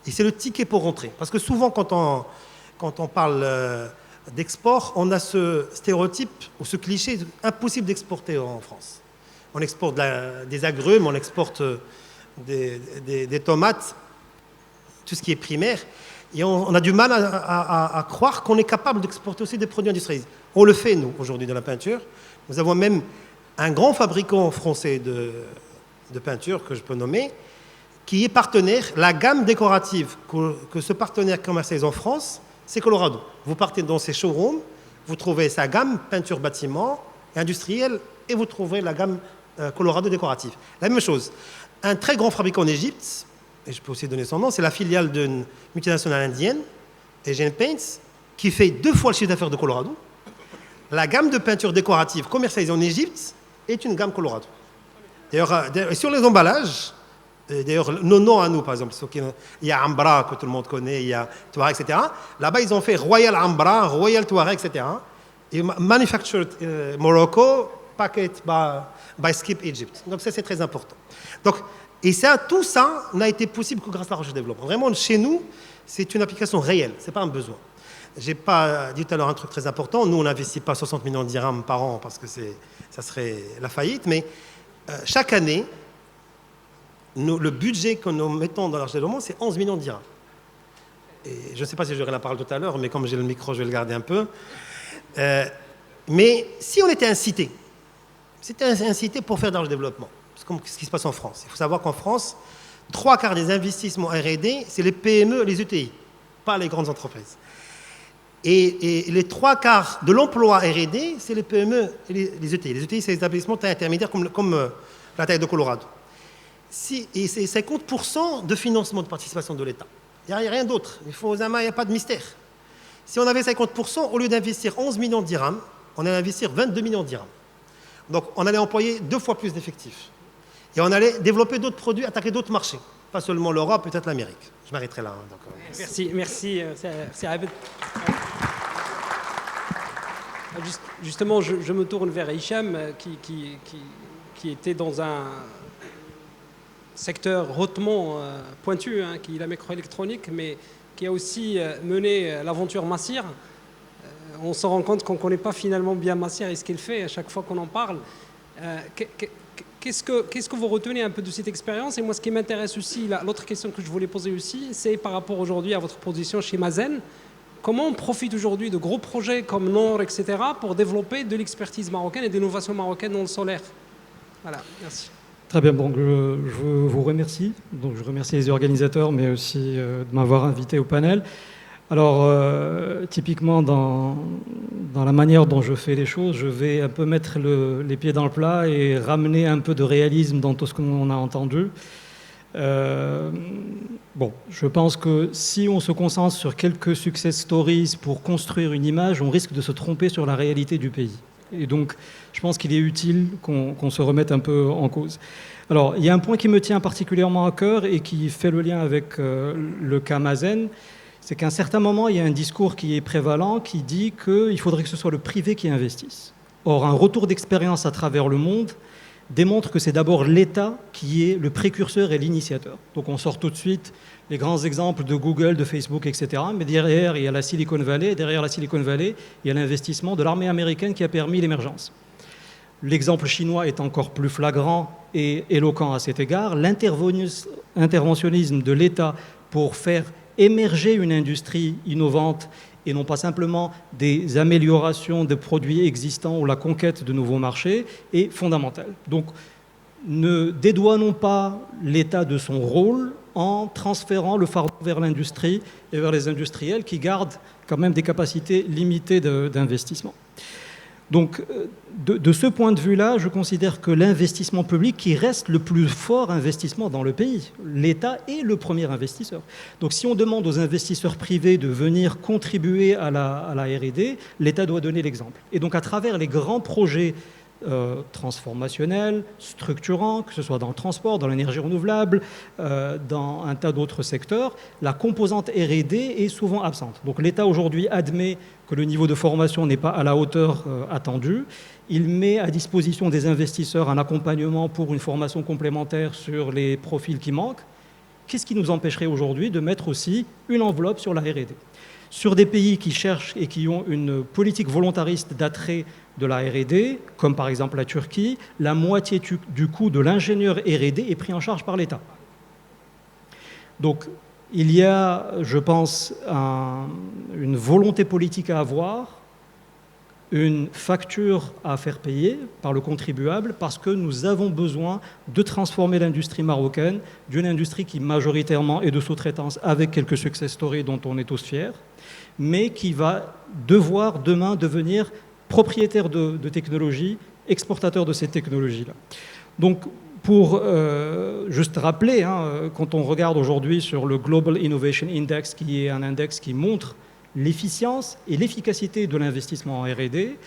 Et c'est le ticket pour rentrer. Parce que souvent, quand on parle d'export, on a ce stéréotype ou ce cliché, impossible d'exporter en France. On exporte des agrumes, on exporte des tomates, tout ce qui est primaire. Et on a du mal à croire qu'on est capable d'exporter aussi des produits industriels. On le fait, nous, aujourd'hui, dans la peinture. Nous avons même un grand fabricant français de peinture, que je peux nommer, qui est partenaire. La gamme décorative que ce partenaire commercialise en France, c'est Colorado. Vous partez dans ces showrooms, vous trouvez sa gamme peinture bâtiment et industrielle, et vous trouverez la gamme Colorado décorative. La même chose. Un très grand fabricant en Égypte, et je peux aussi donner son nom, c'est la filiale d'une multinationale indienne, Asian Paints, qui fait 2 fois le chiffre d'affaires de Colorado. La gamme de peinture décorative commercialisée en Égypte est une gamme Colorado. D'ailleurs, sur les emballages, d'ailleurs, nos noms à nous, par exemple, il y a Ambra, que tout le monde connaît, il y a Touareg, etc. Là-bas, ils ont fait Royal Ambra, Royal Touareg, etc. Et Manufactured Morocco, Packet by Skip Egypt. Donc ça, c'est très important. Donc, et ça, tout ça n'a été possible que grâce à la recherche et développement. Vraiment, chez nous, c'est une application réelle, ce n'est pas un besoin. Je n'ai pas dit tout à l'heure un truc très important. Nous, on n'investit pas 60 millions de dirhams par an parce que ça serait la faillite, mais chaque année, le budget que nous mettons dans la recherche et développement, c'est 11 millions de dirhams. Et je ne sais pas si j'aurai la parole tout à l'heure, mais comme j'ai le micro, je vais le garder un peu. Mais si on était incité, c'était incité pour faire dans le développement. C'est comme ce qui se passe en France. Il faut savoir qu'en France, 3/4 des investissements R&D, c'est les PME et les ETI, pas les grandes entreprises. Et les 3/4 de l'emploi R&D, c'est les PME et les ETI. Les ETI, c'est les établissements intermédiaires comme la taille de Colorado. Et c'est 50% de financement de participation de l'État. Il n'y a rien d'autre. Il n'y a pas de mystère. Si on avait 50%, au lieu d'investir 11 millions de dirhams, on allait investir 22 millions de dirhams. Donc, on allait employer 2 fois plus d'effectifs. Et on allait développer d'autres produits, attaquer d'autres marchés. Pas seulement l'Europe, peut-être l'Amérique. Je m'arrêterai là. Donc, merci. Justement, je me tourne vers Hicham, qui était dans un secteur hautement pointu, qui est la microélectronique, mais qui a aussi mené l'aventure Massir. On se rend compte qu'on ne connaît pas finalement bien Massir et ce qu'il fait à chaque fois qu'on en parle. Qu'est-ce que vous retenez un peu de cette expérience? Et moi, ce qui m'intéresse aussi, l'autre question que je voulais poser aussi, c'est par rapport aujourd'hui à votre position chez Mazen. Comment on profite aujourd'hui de gros projets comme Nord, etc., pour développer de l'expertise marocaine et des innovations marocaines dans le solaire? Voilà, merci. Très bien, donc je vous remercie. Donc, je remercie les organisateurs, mais aussi de m'avoir invité au panel. Alors, typiquement, dans la manière dont je fais les choses, je vais un peu mettre les pieds dans le plat et ramener un peu de réalisme dans tout ce qu'on a entendu. Bon, je pense que si on se concentre sur quelques success stories pour construire une image, on risque de se tromper sur la réalité du pays. Et donc, je pense qu'il est utile qu'on se remette un peu en cause. Alors, il y a un point qui me tient particulièrement à cœur et qui fait le lien avec le cas Mazen. C'est qu'à un certain moment, il y a un discours qui est prévalent qui dit qu'il faudrait que ce soit le privé qui investisse. Or, un retour d'expérience à travers le monde démontre que c'est d'abord l'État qui est le précurseur et l'initiateur. Donc on sort tout de suite les grands exemples de Google, de Facebook, etc. Mais derrière, il y a la Silicon Valley. Derrière la Silicon Valley, il y a l'investissement de l'armée américaine qui a permis l'émergence. L'exemple chinois est encore plus flagrant et éloquent à cet égard. L'interventionnisme de l'État pour faire émerger une industrie innovante et non pas simplement des améliorations de produits existants ou la conquête de nouveaux marchés est fondamentale. Donc, ne dédouanons pas l'État de son rôle en transférant le fardeau vers l'industrie et vers les industriels qui gardent quand même des capacités limitées d'investissement. Donc, de ce point de vue-là, je considère que l'investissement public qui reste le plus fort investissement dans le pays, l'État est le premier investisseur. Donc, si on demande aux investisseurs privés de venir contribuer à la R&D, l'État doit donner l'exemple. Et donc, à travers les grands projets transformationnels, structurants, que ce soit dans le transport, dans l'énergie renouvelable, dans un tas d'autres secteurs, la composante R&D est souvent absente. Donc l'État aujourd'hui admet que le niveau de formation n'est pas à la hauteur attendue. Il met à disposition des investisseurs un accompagnement pour une formation complémentaire sur les profils qui manquent. Qu'est-ce qui nous empêcherait aujourd'hui de mettre aussi une enveloppe sur la R&D ? Sur des pays qui cherchent et qui ont une politique volontariste d'attrait de la R&D, comme par exemple la Turquie, la moitié du coût de l'ingénieur R&D est pris en charge par l'État. Donc, il y a, je pense, une volonté politique à avoir, une facture à faire payer par le contribuable parce que nous avons besoin de transformer l'industrie marocaine d'une industrie qui majoritairement est de sous-traitance avec quelques success stories dont on est tous fiers, mais qui va devoir demain devenir propriétaire de technologies, exportateur de ces technologies-là. Donc, pour juste rappeler, quand on regarde aujourd'hui sur le Global Innovation Index, qui est un index qui montre l'efficience et l'efficacité de l'investissement en R&D,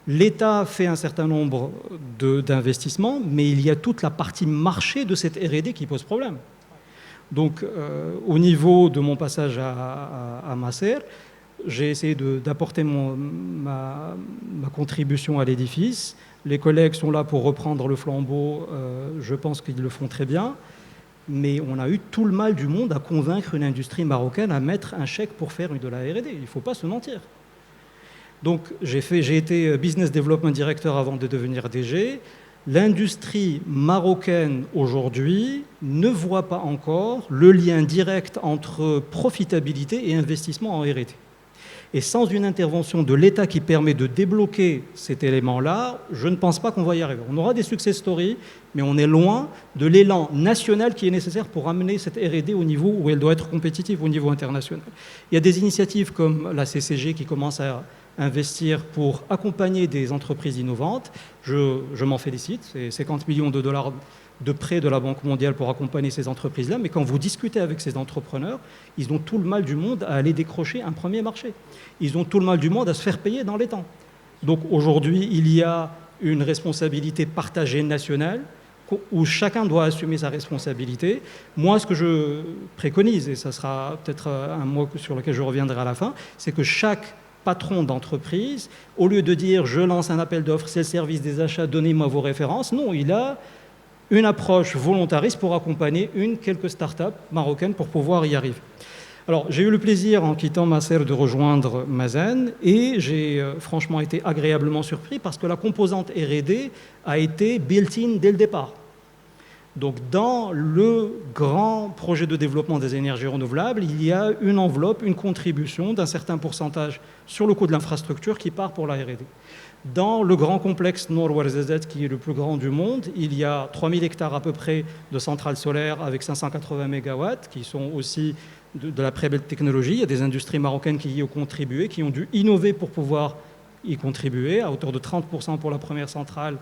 l'État fait un certain nombre d'investissements, mais il y a toute la partie marché de cette R&D qui pose problème. Donc, au niveau de mon passage à Masser, j'ai essayé d'apporter ma contribution à l'édifice. Les collègues sont là pour reprendre le flambeau. Je pense qu'ils le font très bien. Mais on a eu tout le mal du monde à convaincre une industrie marocaine à mettre un chèque pour faire de la R&D. Il ne faut pas se mentir. Donc, j'ai été Business Development Director avant de devenir DG. L'industrie marocaine aujourd'hui ne voit pas encore le lien direct entre profitabilité et investissement en R&D. Et sans une intervention de l'État qui permet de débloquer cet élément-là, je ne pense pas qu'on va y arriver. On aura des success stories, mais on est loin de l'élan national qui est nécessaire pour amener cette R&D au niveau où elle doit être compétitive au niveau international. Il y a des initiatives comme la CCG qui commence à investir pour accompagner des entreprises innovantes. Je m'en félicite, c'est 50 millions de dollars de prêts de la Banque mondiale pour accompagner ces entreprises-là, mais quand vous discutez avec ces entrepreneurs, ils ont tout le mal du monde à aller décrocher un premier marché. Ils ont tout le mal du monde à se faire payer dans les temps. Donc aujourd'hui, il y a une responsabilité partagée nationale où chacun doit assumer sa responsabilité. Moi, ce que je préconise, et ça sera peut-être un mot sur lequel je reviendrai à la fin, c'est que chaque patron d'entreprise, au lieu de dire « je lance un appel d'offres, c'est le service des achats, donnez-moi vos références », non, il a une approche volontariste pour accompagner quelques startups marocaines pour pouvoir y arriver. Alors, j'ai eu le plaisir, en quittant Masser, de rejoindre Mazen, et j'ai franchement été agréablement surpris parce que la composante R&D a été built-in dès le départ. Donc, dans le grand projet de développement des énergies renouvelables, il y a une enveloppe, une contribution d'un certain pourcentage sur le coût de l'infrastructure qui part pour la R&D. Dans le grand complexe Nord-Ouarzazate, qui est le plus grand du monde, il y a 3000 hectares à peu près de centrales solaires avec 580 mégawatts, qui sont aussi de la très belle technologie. Il y a des industries marocaines qui y ont contribué, qui ont dû innover pour pouvoir y contribuer, à hauteur de 30% pour la première centrale,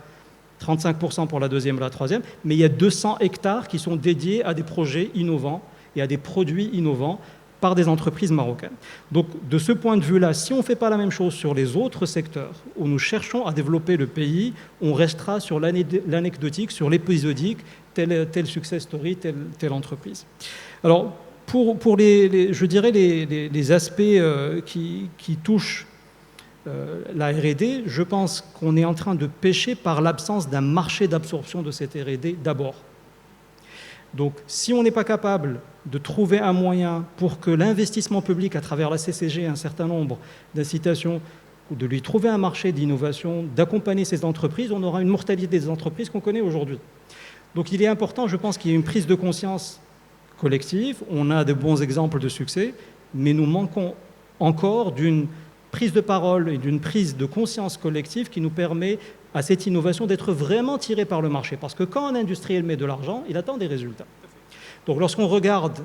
35% pour la deuxième et la troisième. Mais il y a 200 hectares qui sont dédiés à des projets innovants et à des produits innovants par des entreprises marocaines. Donc, de ce point de vue-là, si on ne fait pas la même chose sur les autres secteurs où nous cherchons à développer le pays, on restera sur l'anecdotique, sur l'épisodique, tel success story, telle entreprise. Alors, pour je dirais les aspects qui touchent la R&D, je pense qu'on est en train de pécher par l'absence d'un marché d'absorption de cette R&D d'abord. Donc, si on n'est pas capable de trouver un moyen pour que l'investissement public, à travers la CCG, un certain nombre d'incitations, de lui trouver un marché d'innovation, d'accompagner ces entreprises, on aura une mortalité des entreprises qu'on connaît aujourd'hui. Donc, il est important, je pense, qu'il y ait une prise de conscience collective. On a de bons exemples de succès, mais nous manquons encore d'une prise de parole et d'une prise de conscience collective qui nous permet à cette innovation d'être vraiment tirée par le marché. Parce que quand un industriel met de l'argent, il attend des résultats. Donc lorsqu'on regarde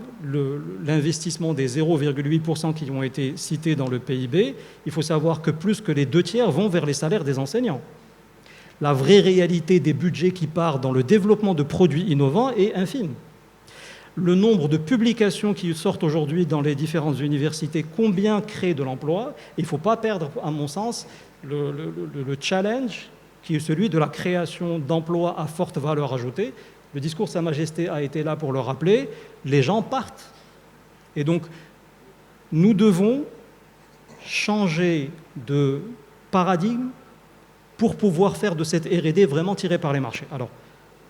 l'investissement des 0,8% qui ont été cités dans le PIB, il faut savoir que plus que les 2/3 vont vers les salaires des enseignants. La vraie réalité des budgets qui partent dans le développement de produits innovants est infime. Le nombre de publications qui sortent aujourd'hui dans les différentes universités, combien créent de l'emploi, il ne faut pas perdre, à mon sens, le challenge qui est celui de la création d'emplois à forte valeur ajoutée. Le discours de Sa Majesté a été là pour le rappeler, les gens partent. Et donc, nous devons changer de paradigme pour pouvoir faire de cette R&D vraiment tirée par les marchés. Alors,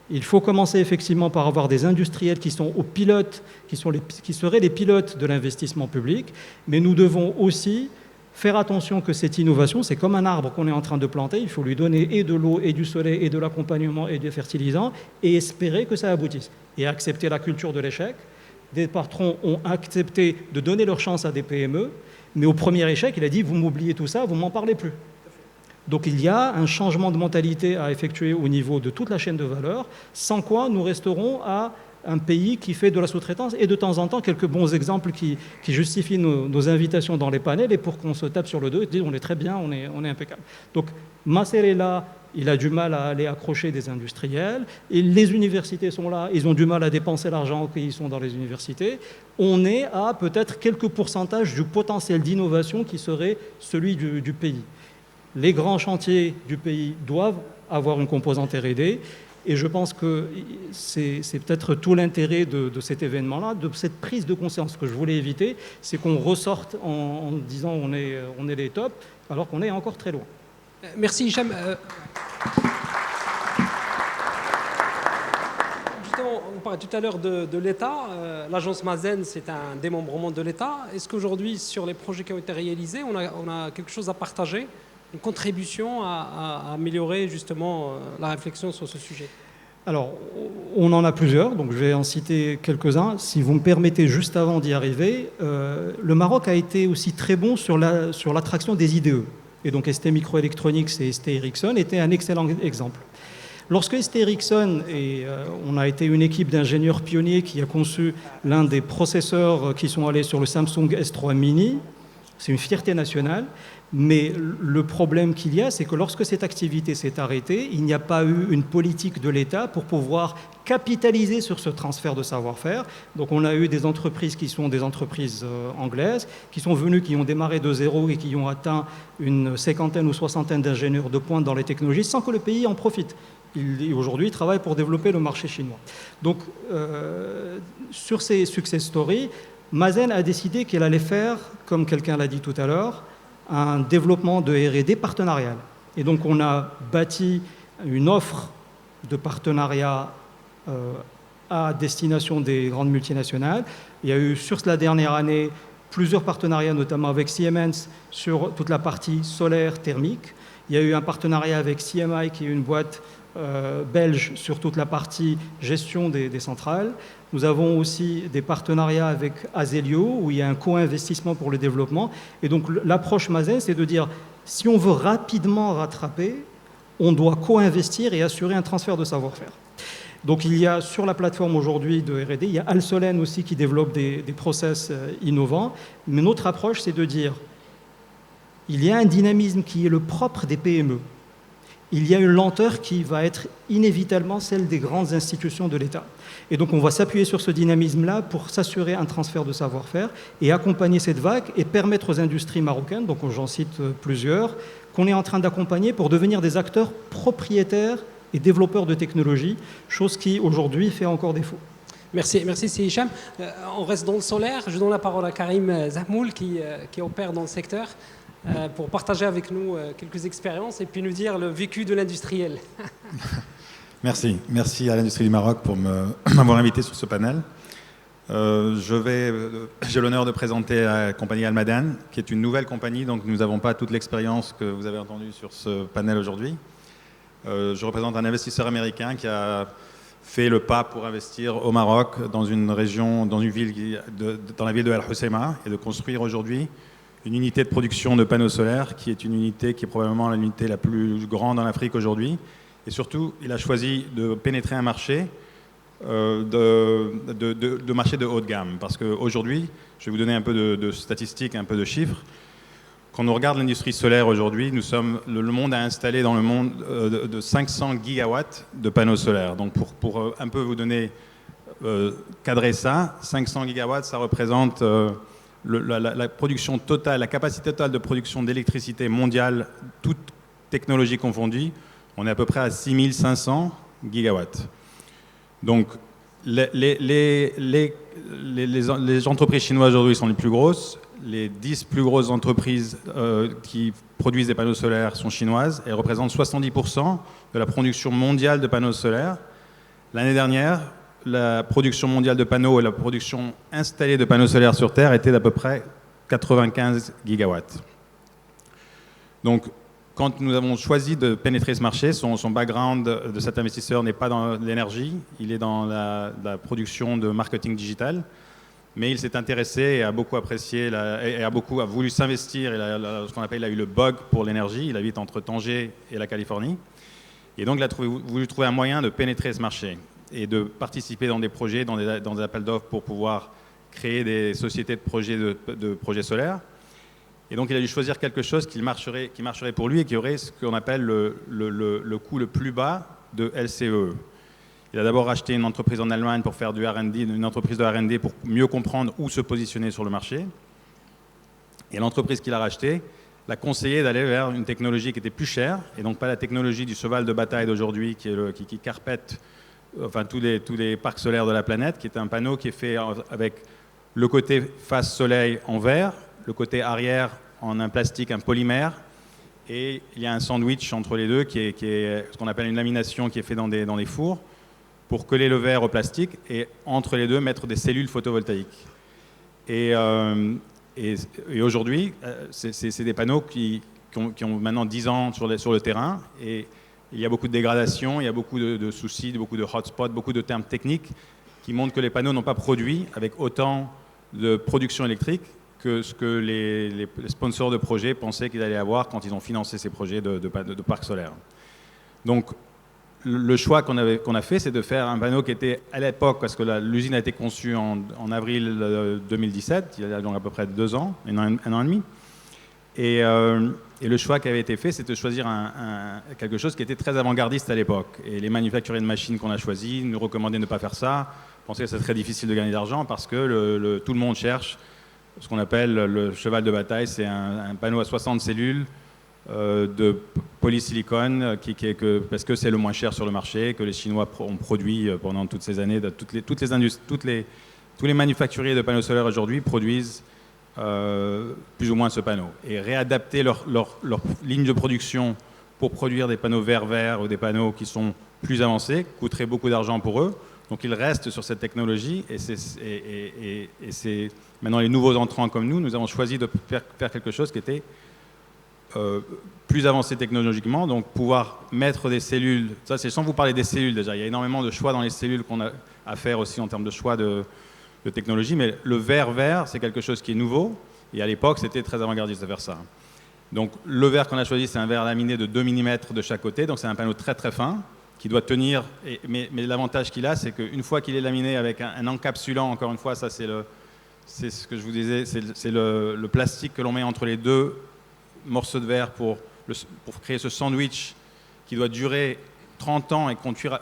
il faut commencer effectivement par avoir des industriels qui sont aux pilotes, qui seraient les pilotes de l'investissement public, mais nous devons aussi faire attention que cette innovation, c'est comme un arbre qu'on est en train de planter, il faut lui donner et de l'eau, et du soleil, et de l'accompagnement, et des fertilisants, et espérer que ça aboutisse. Et accepter la culture de l'échec. Des patrons ont accepté de donner leur chance à des PME, mais au premier échec, il a dit « vous m'oubliez tout ça, vous m'en parlez plus ». Donc il y a un changement de mentalité à effectuer au niveau de toute la chaîne de valeur, sans quoi nous resterons à un pays qui fait de la sous-traitance et de temps en temps quelques bons exemples qui justifient nos invitations dans les panels et pour qu'on se tape sur le dos et dire on est très bien, on est impeccable. Donc Masser est là, il a du mal à aller accrocher des industriels et les universités sont là, ils ont du mal à dépenser l'argent qu'ils sont dans les universités. On est à peut-être quelques pourcentages du potentiel d'innovation qui serait celui du pays. Les grands chantiers du pays doivent avoir une composante R&D. Et je pense que c'est peut-être tout l'intérêt de cet événement-là, de cette prise de conscience que je voulais éviter, c'est qu'on ressorte en disant on est les tops, alors qu'on est encore très loin. Merci Hicham. Justement, on parlait tout à l'heure de l'État. L'agence Mazen, c'est un démembrement de l'État. Est-ce qu'aujourd'hui, sur les projets qui ont été réalisés, on a quelque chose à partager ? Une contribution à améliorer justement la réflexion sur ce sujet? Alors, on en a plusieurs, donc je vais en citer quelques-uns. Si vous me permettez, juste avant d'y arriver, le Maroc a été aussi très bon sur l'attraction des IDE. Et donc ST Microelectronics et ST Ericsson étaient un excellent exemple. Lorsque ST Ericsson, on a été une équipe d'ingénieurs pionniers qui a conçu l'un des processeurs qui sont allés sur le Samsung S3 Mini, c'est une fierté nationale. Mais le problème qu'il y a, c'est que lorsque cette activité s'est arrêtée, il n'y a pas eu une politique de l'État pour pouvoir capitaliser sur ce transfert de savoir-faire. Donc on a eu des entreprises qui sont des entreprises anglaises, qui sont venues, qui ont démarré de zéro et qui ont atteint une cinquantaine ou soixantaine d'ingénieurs de pointe dans les technologies sans que le pays en profite. Aujourd'hui, il travaille pour développer le marché chinois. Donc sur ces success stories, Mazen a décidé qu'elle allait faire, comme quelqu'un l'a dit tout à l'heure, un développement de R&D partenarial. Et donc on a bâti une offre de partenariat à destination des grandes multinationales. Il y a eu sur la dernière année plusieurs partenariats, notamment avec Siemens sur toute la partie solaire thermique. Il y a eu un partenariat avec CMI, qui est une boîte belge, sur toute la partie gestion des centrales. Nous avons aussi des partenariats avec Azelio, où il y a un co-investissement pour le développement. Et donc l'approche Mazen, c'est de dire, si on veut rapidement rattraper, on doit co-investir et assurer un transfert de savoir-faire. Donc il y a sur la plateforme aujourd'hui de R&D, il y a Alsolen aussi qui développe des process innovants. Mais notre approche, c'est de dire, il y a un dynamisme qui est le propre des PME. Il y a une lenteur qui va être inévitablement celle des grandes institutions de l'État. Et donc on va s'appuyer sur ce dynamisme-là pour s'assurer un transfert de savoir-faire et accompagner cette vague et permettre aux industries marocaines, donc j'en cite plusieurs, qu'on est en train d'accompagner pour devenir des acteurs propriétaires et développeurs de technologies, chose qui aujourd'hui fait encore défaut. Merci Hicham. On reste dans le solaire. Je donne la parole à Karim Zahmoul qui opère dans le secteur. Pour partager avec nous quelques expériences et puis nous dire le vécu de l'industriel. Merci à l'industrie du Maroc pour m'avoir invité sur ce panel. J'ai l'honneur de présenter la compagnie Almadan, qui est une nouvelle compagnie, donc nous n'avons pas toute l'expérience que vous avez entendue sur ce panel aujourd'hui. Je représente un investisseur américain qui a fait le pas pour investir au Maroc dans une région, dans la ville de Al Hoceima, et de construire aujourd'hui une unité de production de panneaux solaires qui est une unité qui est probablement l'unité la plus grande en Afrique aujourd'hui. Et surtout, il a choisi de pénétrer un marché, de marché de haut de gamme. Parce qu'aujourd'hui, je vais vous donner un peu de statistiques, un peu de chiffres. Quand on regarde l'industrie solaire aujourd'hui, le monde a installé dans le monde de 500 gigawatts de panneaux solaires. Donc pour un peu vous donner, cadrer ça, 500 gigawatts, ça représente la production totale, la capacité totale de production d'électricité mondiale, toute technologie confondue, on est à peu près à 6500 gigawatts. Donc, les entreprises chinoises aujourd'hui sont les plus grosses. Les 10 plus grosses entreprises qui produisent des panneaux solaires sont chinoises. Elles représentent 70% de la production mondiale de panneaux solaires. L'année dernière, la production mondiale de panneaux et la production installée de panneaux solaires sur Terre était d'à peu près 95 gigawatts. Donc, quand nous avons choisi de pénétrer ce marché, son background de cet investisseur n'est pas dans l'énergie, il est dans la production de marketing digital. Mais il s'est intéressé et a beaucoup apprécié, et a voulu s'investir. Ce qu'on appelle, il a eu le bug pour l'énergie. Il habite entre Tanger et la Californie. Et donc, il a voulu trouver un moyen de pénétrer ce marché et de participer dans des projets, dans des appels d'offres pour pouvoir créer des sociétés de projets solaires. Et donc, il a dû choisir quelque chose qui marcherait pour lui et qui aurait ce qu'on appelle le coût le plus bas de LCE. Il a d'abord acheté une entreprise en Allemagne pour faire du R&D, une entreprise de R&D pour mieux comprendre où se positionner sur le marché. Et l'entreprise qu'il a rachetée l'a conseillé d'aller vers une technologie qui était plus chère, et donc pas la technologie du cheval de bataille d'aujourd'hui qui carpète tous les parcs solaires de la planète, qui est un panneau qui est fait avec le côté face soleil en verre, le côté arrière en un plastique, un polymère, et il y a un sandwich entre les deux qui est ce qu'on appelle une lamination qui est fait dans des fours pour coller le verre au plastique et entre les deux mettre des cellules photovoltaïques. Et aujourd'hui, c'est des panneaux qui ont maintenant 10 ans sur le terrain, et il y a beaucoup de dégradation, il y a beaucoup de soucis, beaucoup de hotspots, beaucoup de termes techniques qui montrent que les panneaux n'ont pas produit avec autant de production électrique que ce que les sponsors de projets pensaient qu'ils allaient avoir quand ils ont financé ces projets de parcs solaires. Donc, le choix qu'on a fait, c'est de faire un panneau qui était à l'époque, parce que l'usine a été conçue en avril 2017, il y a donc à peu près 2 ans, un an et demi. Et le choix qui avait été fait, c'était de choisir quelque chose qui était très avant-gardiste à l'époque. Et les manufacturiers de machines qu'on a choisis nous recommandaient de ne pas faire ça, pensaient que c'est très difficile de gagner de l'argent parce que tout le monde cherche ce qu'on appelle le cheval de bataille. C'est un panneau à 60 cellules de polysilicone parce que c'est le moins cher sur le marché, que les Chinois ont produit pendant toutes ces années. Tous les manufacturiers de panneaux solaires aujourd'hui produisent plus ou moins ce panneau. Et réadapter leur ligne de production pour produire des panneaux vert ou des panneaux qui sont plus avancés coûterait beaucoup d'argent pour eux. Donc ils restent sur cette technologie, et c'est maintenant les nouveaux entrants comme nous avons choisi de faire quelque chose qui était plus avancé technologiquement, donc pouvoir mettre des cellules. Ça, c'est sans vous parler des cellules déjà. Il y a énormément de choix dans les cellules qu'on a à faire aussi en termes de choix de technologie, mais le vert, c'est quelque chose qui est nouveau, et à l'époque, c'était très avant-gardiste de faire ça. Donc le verre qu'on a choisi, c'est un verre laminé de 2 mm de chaque côté, donc c'est un panneau très très fin, qui doit tenir, mais l'avantage qu'il a, c'est qu'une fois qu'il est laminé avec un encapsulant, encore une fois, ça c'est ce que je vous disais, c'est le plastique que l'on met entre les deux morceaux de verre pour créer ce sandwich qui doit durer 30 ans et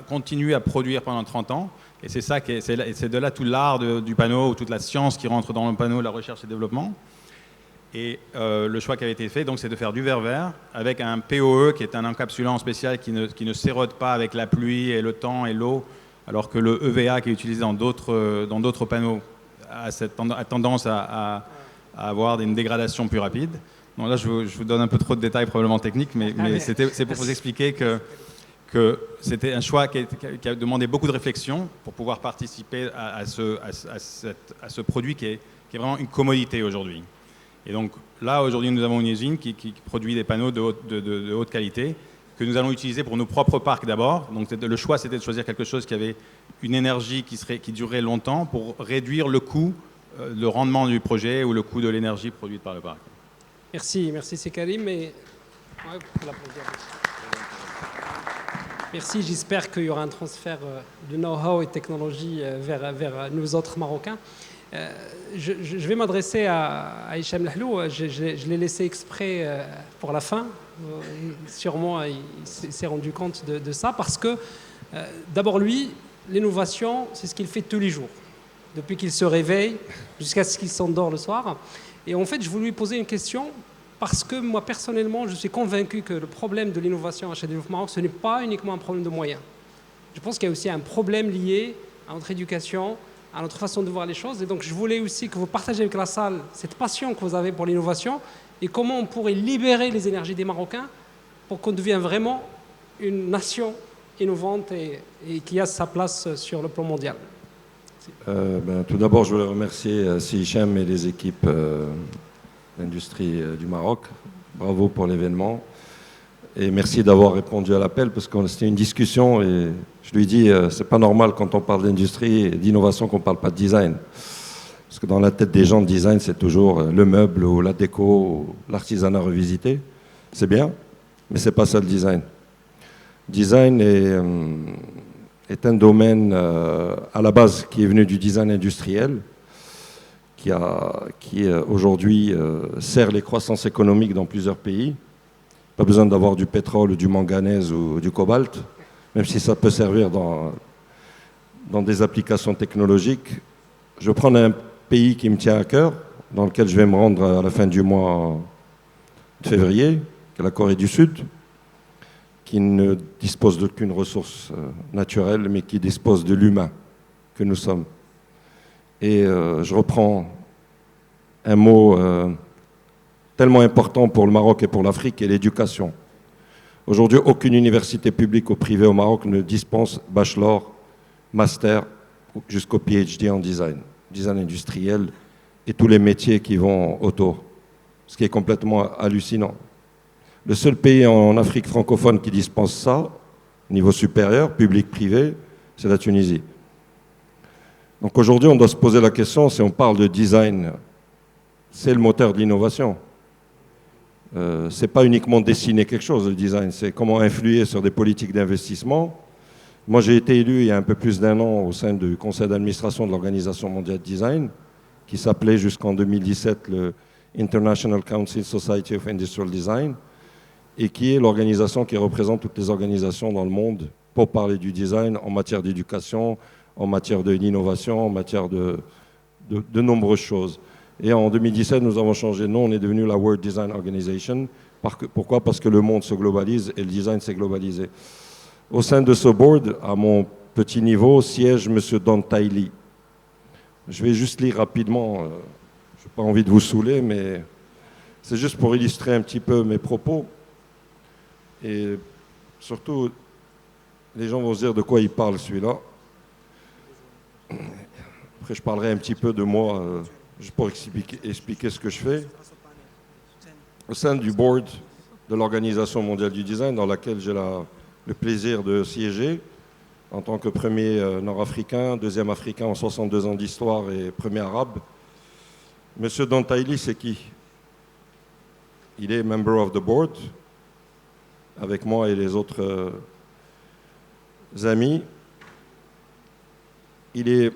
continuer à produire pendant 30 ans. Et c'est ça, c'est de là tout l'art du panneau, toute la science qui rentre dans le panneau, la recherche et développement. Et le choix qui avait été fait, donc, c'est de faire du verre avec un POE, qui est un encapsulant spécial qui ne s'érode pas avec la pluie et le temps et l'eau, alors que le EVA qui est utilisé dans d'autres panneaux a tendance à avoir une dégradation plus rapide. Donc là, je vous donne un peu trop de détails probablement techniques, mais c'est pour vous expliquer que c'était un choix qui a demandé beaucoup de réflexion pour pouvoir participer à ce produit qui est vraiment une commodité aujourd'hui. Et donc là, aujourd'hui, nous avons une usine qui produit des panneaux de haute qualité que nous allons utiliser pour nos propres parcs d'abord. Donc le choix, c'était de choisir quelque chose qui avait une énergie qui durerait longtemps pour réduire le coût, le rendement du projet ou le coût de l'énergie produite par le parc. Merci, c'est Karim. Merci, j'espère qu'il y aura un transfert de know-how et de technologie vers nous autres Marocains. Je vais m'adresser à Hicham Lahlou. Je l'ai laissé exprès pour la fin. Sûrement, il s'est rendu compte de ça parce que, d'abord, lui, l'innovation, c'est ce qu'il fait tous les jours, depuis qu'il se réveille jusqu'à ce qu'il s'endort le soir. Et en fait, je voulais lui poser une question parce que moi, personnellement, je suis convaincu que le problème de l'innovation à HED Développement Maroc, ce n'est pas uniquement un problème de moyens. Je pense qu'il y a aussi un problème lié à notre éducation, à notre façon de voir les choses. Et donc, je voulais aussi que vous partagez avec la salle cette passion que vous avez pour l'innovation et comment on pourrait libérer les énergies des Marocains pour qu'on devienne vraiment une nation innovante et qui a sa place sur le plan mondial. Tout d'abord, je voulais remercier Sicham et les équipes d'industrie du Maroc. Bravo pour l'événement. Et merci d'avoir répondu à l'appel parce que c'était une discussion et je lui dis c'est pas normal quand on parle d'industrie et d'innovation qu'on parle pas de design. Parce que dans la tête des gens, le design, c'est toujours le meuble ou la déco ou l'artisanat revisité. C'est bien, mais c'est pas ça le design. Design est un domaine à la base qui est venu du design industriel, qui aujourd'hui sert les croissances économiques dans plusieurs pays. Pas besoin d'avoir du pétrole, ou du manganèse ou du cobalt, même si ça peut servir dans des applications technologiques. Je vais prendre un pays qui me tient à cœur, dans lequel je vais me rendre à la fin du mois de février, qui est la Corée du Sud, qui ne dispose d'aucune ressource naturelle, mais qui dispose de l'humain que nous sommes. Et je reprends un mot tellement important pour le Maroc et pour l'Afrique, qui est l'éducation. Aujourd'hui, aucune université publique ou privée au Maroc ne dispense bachelor, master, jusqu'au PhD en design industriel et tous les métiers qui vont autour, ce qui est complètement hallucinant. Le seul pays en Afrique francophone qui dispense ça, niveau supérieur, public-privé, c'est la Tunisie. Donc aujourd'hui, on doit se poser la question, si on parle de design, c'est le moteur de l'innovation. C'est pas uniquement dessiner quelque chose, le design, c'est comment influer sur des politiques d'investissement. Moi, j'ai été élu il y a un peu plus d'1 an au sein du conseil d'administration de l'Organisation mondiale de design, qui s'appelait jusqu'en 2017 le International Council Society of Industrial Design, et qui est l'organisation qui représente toutes les organisations dans le monde pour parler du design en matière d'éducation, en matière d'innovation, en matière de nombreuses choses. Et en 2017, nous avons changé de nom, on est devenu la World Design Organization. Pourquoi ? Parce que le monde se globalise et le design s'est globalisé. Au sein de ce board, à mon petit niveau, siège M. Don Taili. Je vais juste lire rapidement, je n'ai pas envie de vous saouler, mais c'est juste pour illustrer un petit peu mes propos. Et surtout, les gens vont se dire de quoi il parle celui-là. Après, je parlerai un petit peu de moi, juste pour expliquer ce que je fais. Au sein du board de l'Organisation mondiale du design, dans laquelle j'ai le plaisir de siéger, en tant que premier nord-africain, deuxième africain en 62 ans d'histoire et premier arabe. Monsieur Don Taili, c'est qui ? Il est member of the board, avec moi et les autres amis. Il est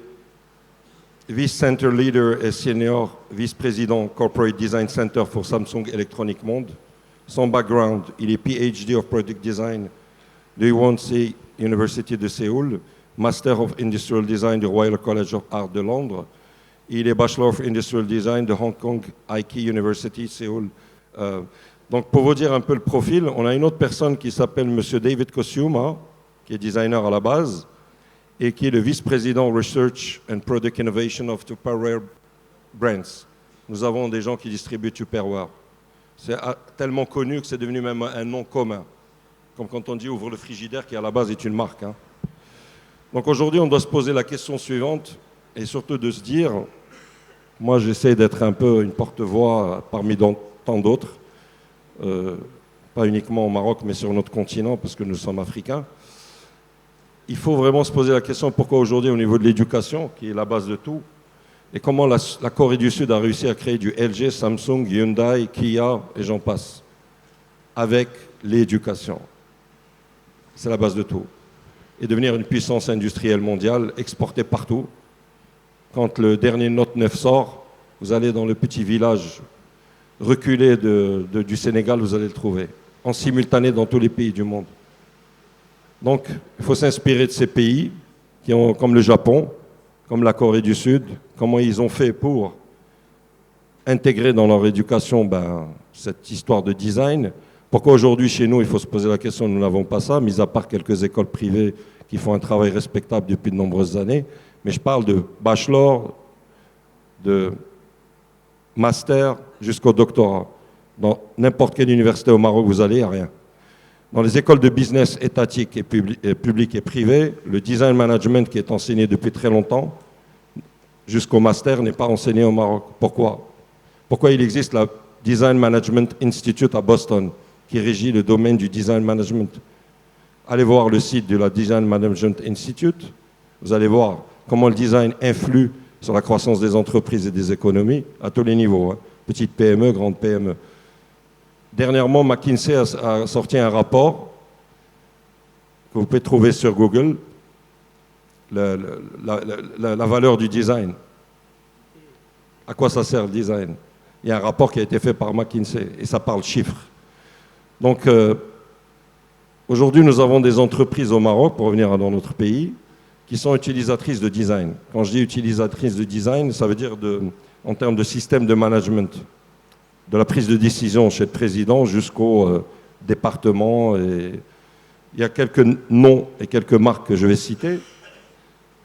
Vice Center Leader et Senior Vice-Président Corporate Design Center pour Samsung Electronic Monde. Son background, il est PhD of Product Design de Yonsei University de Séoul, Master of Industrial Design du Royal College of Art de Londres. Il est Bachelor of Industrial Design de Hong Kong Ikey University, Séoul. Donc pour vous dire un peu le profil, on a une autre personne qui s'appelle M. David Kosciuma, qui est designer à la base, et qui est le vice-président Research and Product Innovation of Tupperware Brands. Nous avons des gens qui distribuent Tupperware. C'est tellement connu que c'est devenu même un nom commun. Comme quand on dit ouvre le frigidaire, qui à la base est une marque. Hein. Donc aujourd'hui, on doit se poser la question suivante, et surtout de se dire, moi j'essaie d'être un peu une porte-voix parmi tant d'autres, pas uniquement au Maroc, mais sur notre continent, parce que nous sommes africains. Il faut vraiment se poser la question pourquoi aujourd'hui, au niveau de l'éducation, qui est la base de tout, et comment la Corée du Sud a réussi à créer du LG, Samsung, Hyundai, Kia, et j'en passe, avec l'éducation. C'est la base de tout. Et devenir une puissance industrielle mondiale, exportée partout. Quand le dernier Note 9 sort, vous allez dans le petit village reculé du Sénégal, vous allez le trouver, en simultané dans tous les pays du monde. Donc, il faut s'inspirer de ces pays, comme le Japon, comme la Corée du Sud, comment ils ont fait pour intégrer dans leur éducation cette histoire de design. Pourquoi aujourd'hui chez nous, il faut se poser la question, nous n'avons pas ça, mis à part quelques écoles privées qui font un travail respectable depuis de nombreuses années. Mais je parle de bachelor, de master jusqu'au doctorat. Dans n'importe quelle université au Maroc, vous allez, il n'y a rien. Dans les écoles de business étatiques et publiques et privées, le design management qui est enseigné depuis très longtemps, jusqu'au master, n'est pas enseigné au Maroc. Pourquoi? Pourquoi il existe la Design Management Institute à Boston, qui régit le domaine du design management? Allez voir le site de la Design Management Institute, vous allez voir comment le design influe sur la croissance des entreprises et des économies à tous les niveaux, hein. Petite PME, grande PME. Dernièrement, McKinsey a sorti un rapport que vous pouvez trouver sur Google, la valeur du design. À quoi ça sert le design? Il y a un rapport qui a été fait par McKinsey et ça parle chiffres. Donc, aujourd'hui, nous avons des entreprises au Maroc, pour revenir dans notre pays, qui sont utilisatrices de design. Quand je dis utilisatrices de design, ça veut dire en termes de système de management, de la prise de décision chez le président jusqu'au département. Et il y a quelques noms et quelques marques que je vais citer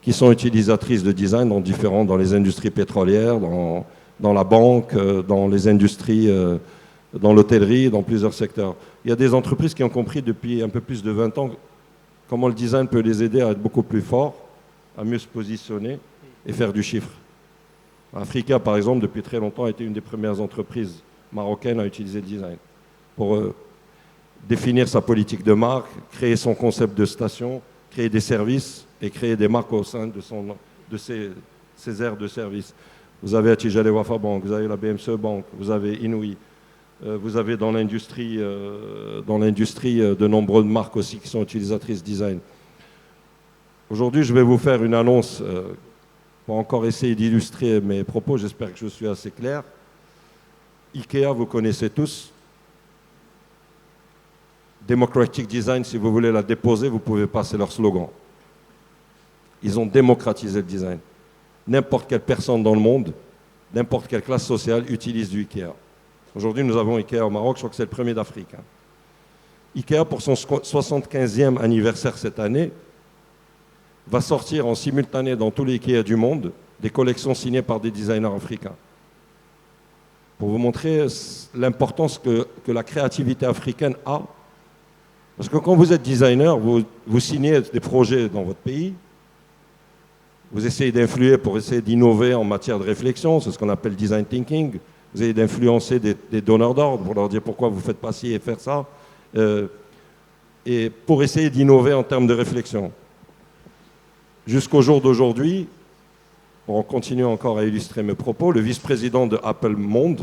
qui sont utilisatrices de design dans les industries pétrolières, dans la banque, dans les industries, dans l'hôtellerie, dans plusieurs secteurs. Il y a des entreprises qui ont compris depuis un peu plus de 20 ans comment le design peut les aider à être beaucoup plus forts, à mieux se positionner et faire du chiffre. Africa, par exemple, depuis très longtemps, a été une des premières entreprises marocaines à utiliser le design pour définir sa politique de marque, créer son concept de station, créer des services et créer des marques au sein de ses aires de service. Vous avez Atijale Wafa Bank, vous avez la BMCE Bank, vous avez Inouï, vous avez dans l'industrie de nombreuses marques aussi qui sont utilisatrices design. Aujourd'hui, je vais vous faire une annonce pour encore essayer d'illustrer mes propos. J'espère que je suis assez clair. IKEA, vous connaissez tous. Democratic Design, si vous voulez la déposer, vous pouvez passer leur slogan. Ils ont démocratisé le design. N'importe quelle personne dans le monde, n'importe quelle classe sociale utilise du IKEA. Aujourd'hui, nous avons IKEA au Maroc, je crois que c'est le premier d'Afrique. IKEA, pour son 75e anniversaire cette année, va sortir en simultané dans tous les IKEA du monde des collections signées par des designers africains. Pour vous montrer l'importance que la créativité africaine a. Parce que quand vous êtes designer, vous signez des projets dans votre pays, vous essayez d'influer pour essayer d'innover en matière de réflexion, c'est ce qu'on appelle design thinking. Vous essayez d'influencer des donneurs d'ordre pour leur dire pourquoi vous ne faites pas ci et faire ça, et pour essayer d'innover en termes de réflexion. Jusqu'au jour d'aujourd'hui, pour continuer encore à illustrer mes propos, le vice-président de Apple Monde,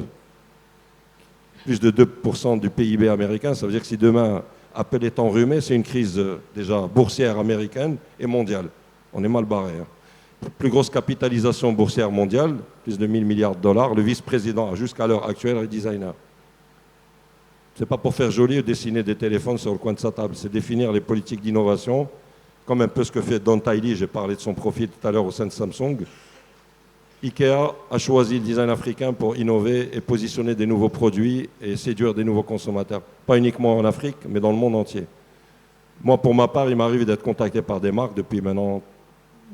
plus de 2% du PIB américain, ça veut dire que si demain Apple est enrhumé, c'est une crise déjà boursière américaine et mondiale. On est mal barré. Plus grosse capitalisation boursière mondiale, plus de 1000 milliards de dollars. Le vice-président, jusqu'à l'heure actuelle, est designer. Ce n'est pas pour faire joli ou dessiner des téléphones sur le coin de sa table, c'est définir les politiques d'innovation, comme un peu ce que fait Don Taili, j'ai parlé de son profil tout à l'heure au sein de Samsung. IKEA a choisi le design africain pour innover et positionner des nouveaux produits et séduire des nouveaux consommateurs. Pas uniquement en Afrique, mais dans le monde entier. Moi, pour ma part, il m'arrive d'être contacté par des marques depuis maintenant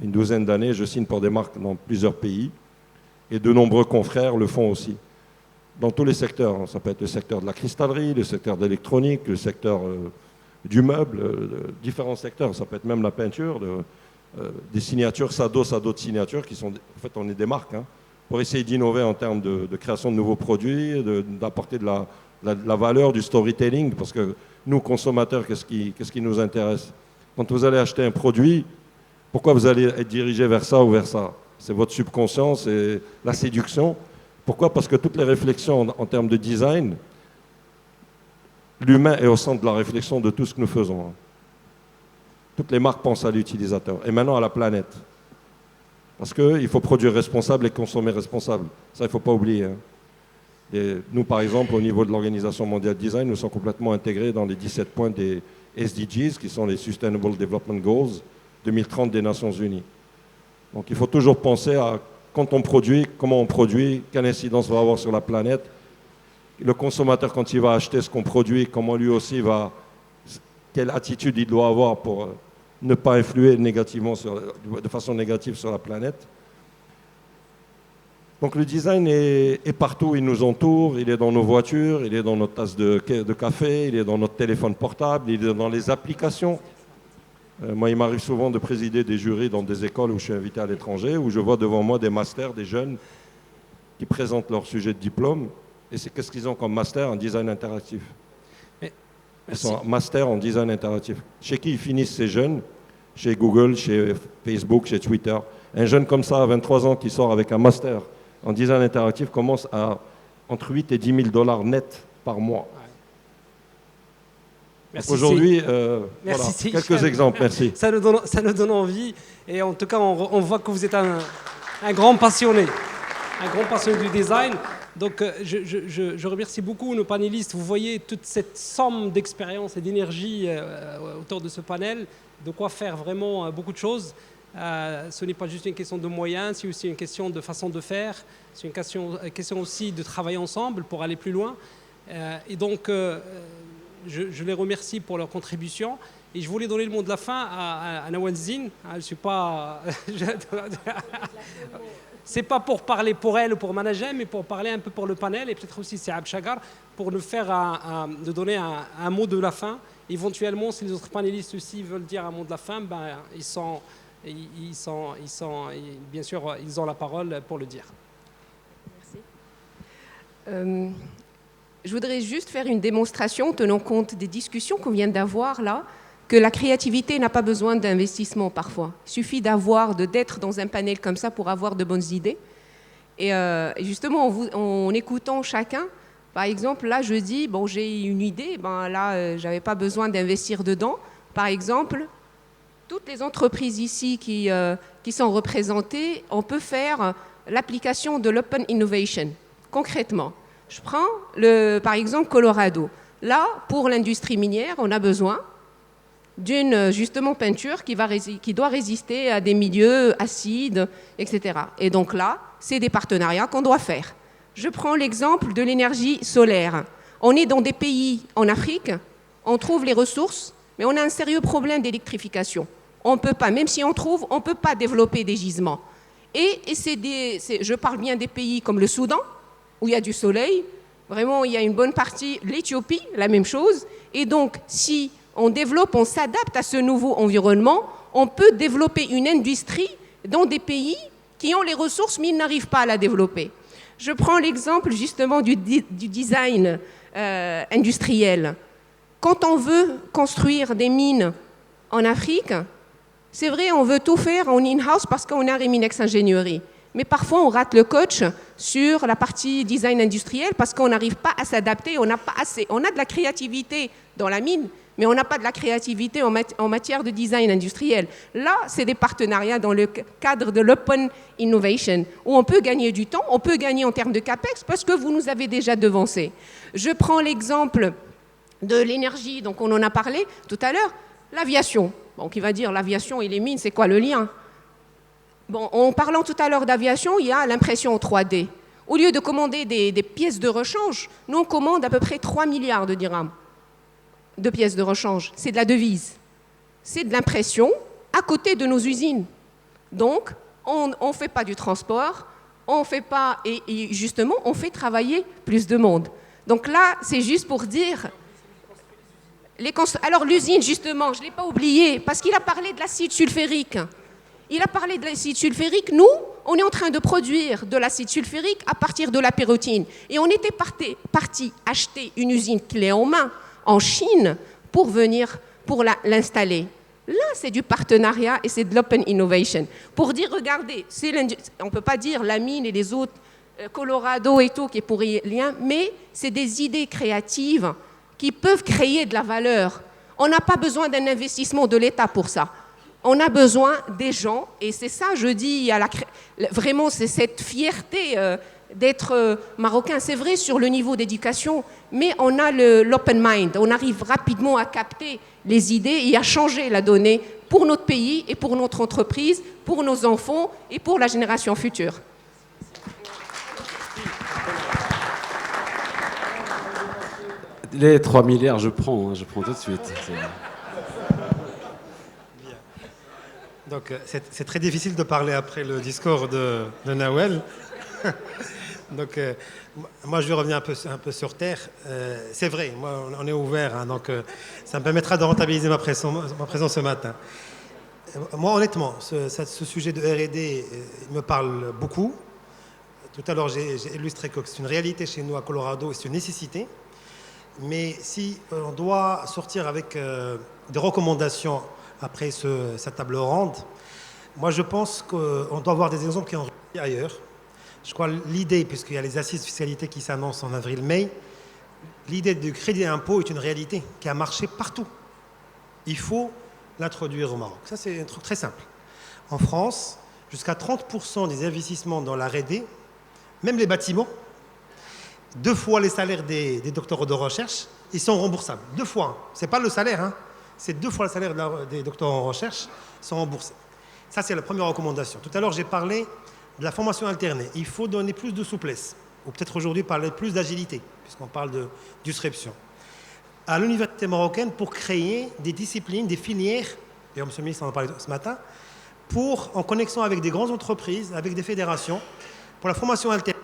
une douzaine d'années. Je signe pour des marques dans plusieurs pays et de nombreux confrères le font aussi. Dans tous les secteurs, ça peut être le secteur de la cristallerie, le secteur de l'électronique, le secteur du meuble, différents secteurs. Ça peut être même la peinture, des signatures, SADO de signatures qui sont, en fait, on est des marques, pour essayer d'innover en termes de création de nouveaux produits, d'apporter de la valeur, du storytelling, parce que nous, consommateurs, qu'est-ce qui nous intéresse? Quand vous allez acheter un produit, pourquoi vous allez être dirigé vers ça ou vers ça? C'est votre subconscient, c'est la séduction. Pourquoi? Parce que toutes les réflexions en termes de design, l'humain est au centre de la réflexion de tout ce que nous faisons. Toutes les marques pensent à l'utilisateur et maintenant à la planète. Parce qu'il faut produire responsable et consommer responsable. Ça, il ne faut pas oublier. Et nous, par exemple, au niveau de l'Organisation mondiale design, nous sommes complètement intégrés dans les 17 points des SDGs, qui sont les Sustainable Development Goals 2030 des Nations Unies. Donc il faut toujours penser à quand on produit, comment on produit, quelle incidence va avoir sur la planète. Le consommateur, quand il va acheter ce qu'on produit, comment lui aussi quelle attitude il doit avoir pour ne pas influer négativement de façon négative sur la planète. Donc le design est partout, il nous entoure, il est dans nos voitures, il est dans notre tasse de café, il est dans notre téléphone portable, il est dans les applications. Moi, il m'arrive souvent de présider des jurys dans des écoles où je suis invité à l'étranger, où je vois devant moi des masters, des jeunes qui présentent leur sujet de diplôme. Et c'est qu'est-ce qu'ils ont comme master en design interactif. Ils sont master en design interactif. Chez qui ils finissent ces jeunes? Chez Google, chez Facebook, chez Twitter. Un jeune comme ça, à 23 ans, qui sort avec un master en design interactif, commence à entre 8 et 10 000 $ net par mois. Aujourd'hui, voilà, quelques exemples, merci. Ça nous donne envie. Et en tout cas, on voit que vous êtes un grand passionné du design. Donc, je remercie beaucoup nos panélistes. Vous voyez toute cette somme d'expérience et d'énergie autour de ce panel, de quoi faire vraiment beaucoup de choses. Ce n'est pas juste une question de moyens, c'est aussi une question de façon de faire. C'est une question aussi de travailler ensemble pour aller plus loin. Et donc, je les remercie pour leur contribution. Et je voulais donner le mot de la fin à Nawal Zine. Je ne suis pas... C'est pas pour parler pour elle ou pour manager, mais pour parler un peu pour le panel et peut-être aussi c'est Abchagar pour nous faire de donner un mot de la fin. Éventuellement, si les autres panélistes aussi veulent dire un mot de la fin, ben, bien sûr, ils ont la parole pour le dire. Merci. Je voudrais juste faire une démonstration tenant compte des discussions qu'on vient d'avoir là, que la créativité n'a pas besoin d'investissement parfois. Il suffit d'être dans un panel comme ça pour avoir de bonnes idées. Et justement, en écoutant chacun, par exemple, là, je dis, bon, j'ai une idée, ben là, j'avais pas besoin d'investir dedans. Par exemple, toutes les entreprises ici qui sont représentées, on peut faire l'application de l'Open Innovation, concrètement. Je prends, par exemple, Colorado. Là, pour l'industrie minière, on a besoin d'une, justement, peinture qui doit résister à des milieux acides, etc. Et donc là, c'est des partenariats qu'on doit faire. Je prends l'exemple de l'énergie solaire. On est dans des pays en Afrique, on trouve les ressources, mais on a un sérieux problème d'électrification. On peut pas, même si on trouve, on ne peut pas développer des gisements. Et je parle bien des pays comme le Soudan, où il y a du soleil. Vraiment, il y a une bonne partie, l'Éthiopie, la même chose. Et donc, si on développe, on s'adapte à ce nouveau environnement, on peut développer une industrie dans des pays qui ont les ressources, mais ils n'arrivent pas à la développer. Je prends l'exemple justement du design industriel. Quand on veut construire des mines en Afrique, c'est vrai, on veut tout faire en in-house parce qu'on a Reminex Ingénierie. Mais parfois, on rate le coach sur la partie design industriel parce qu'on n'arrive pas à s'adapter, on n'a pas assez. On a de la créativité dans la mine, mais on n'a pas de la créativité en matière de design industriel. Là, c'est des partenariats dans le cadre de l'Open Innovation, où on peut gagner du temps, on peut gagner en termes de CAPEX, parce que vous nous avez déjà devancé. Je prends l'exemple de l'énergie, donc on en a parlé tout à l'heure, l'aviation. Bon, qui va dire l'aviation et les mines, c'est quoi le lien? Bon, en parlant tout à l'heure d'aviation, il y a l'impression en 3D. Au lieu de commander des pièces de rechange, nous, on commande à peu près 3 milliards de dirhams de pièces de rechange. C'est de la devise. C'est de l'impression à côté de nos usines. Donc, on ne fait pas du transport, on fait pas, et justement, on fait travailler plus de monde. Donc là, c'est juste pour dire... Alors l'usine, justement, je ne l'ai pas oublié, parce qu'il a parlé de l'acide sulfurique. Il a parlé de l'acide sulfurique. Nous, on est en train de produire de l'acide sulfurique à partir de la pyrrhotine. Et on était parti acheter une usine clé en main en Chine pour l'installer. Là, c'est du partenariat et c'est de l'open innovation. Pour dire, regardez, on ne peut pas dire la mine et les autres, Colorado et tout, qui est pour rien, mais c'est des idées créatives qui peuvent créer de la valeur. On n'a pas besoin d'un investissement de l'État pour ça. On a besoin des gens, et c'est ça, je dis, vraiment, c'est cette fierté d'être marocain. C'est vrai sur le niveau d'éducation, mais on a l'open mind. On arrive rapidement à capter les idées et à changer la donnée pour notre pays et pour notre entreprise, pour nos enfants et pour la génération future. Les 3 milliards, je prends tout de suite. Donc, c'est très difficile de parler après le discours de Nawel. Donc, moi, je vais revenir un peu sur terre. C'est vrai, moi, on est ouvert, hein, donc ça me permettra de rentabiliser ma présence ce matin. Moi, honnêtement, ce sujet de R&D me parle beaucoup. Tout à l'heure, j'ai illustré que c'est une réalité chez nous à Colorado et c'est une nécessité. Mais si on doit sortir avec des recommandations après cette table ronde, moi je pense qu'on doit avoir des exemples qui ont réussi ailleurs. Je crois l'idée, puisqu'il y a les assises de fiscalité qui s'annoncent en avril-mai, l'idée du crédit d'impôt est une réalité qui a marché partout. Il faut l'introduire au Maroc. Ça, c'est un truc très simple. En France, jusqu'à 30% des investissements dans la R&D, même les bâtiments, 2 fois les salaires des doctorants de recherche, ils sont remboursables. 2 fois. Ce n'est pas le salaire, hein. C'est 2 fois le salaire des doctorants en recherche sont remboursés. Ça, c'est la première recommandation. Tout à l'heure, j'ai parlé de la formation alternée. Il faut donner plus de souplesse, ou peut-être aujourd'hui parler plus d'agilité, puisqu'on parle de disruption. À l'université marocaine, pour créer des disciplines, des filières, et M. le ministre en a parlé ce matin, en connexion avec des grandes entreprises, avec des fédérations, pour la formation alternée.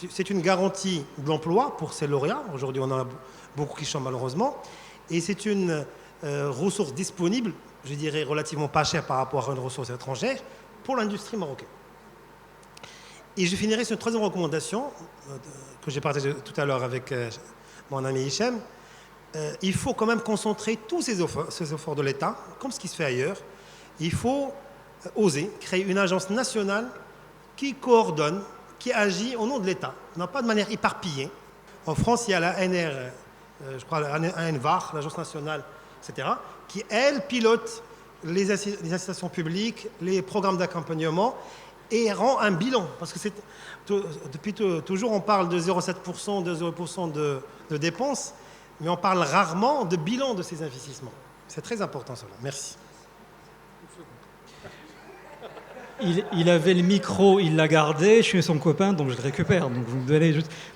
C'est une garantie de l'emploi pour ces lauréats. Aujourd'hui, on en a beaucoup qui chôment malheureusement. Et c'est une ressource disponible, je dirais relativement pas chère par rapport à une ressource étrangère, pour l'industrie marocaine. Et je finirai sur une troisième recommandation que j'ai partagée tout à l'heure avec mon ami Hichem. Il faut quand même concentrer tous ces efforts de l'État, comme ce qui se fait ailleurs. Il faut oser créer une agence nationale qui coordonne, qui agit au nom de l'État, non pas de manière éparpillée. En France, il y a la NR, je crois, la ANVAR, l'Agence nationale, etc., qui, elle, pilote les incitations publiques, les programmes d'accompagnement et rend un bilan. Parce que depuis toujours, on parle de 0,7%, de 0% de dépenses, mais on parle rarement de bilan de ces investissements. C'est très important, cela. Merci. Il avait le micro, il l'a gardé, je suis son copain, donc je le récupère.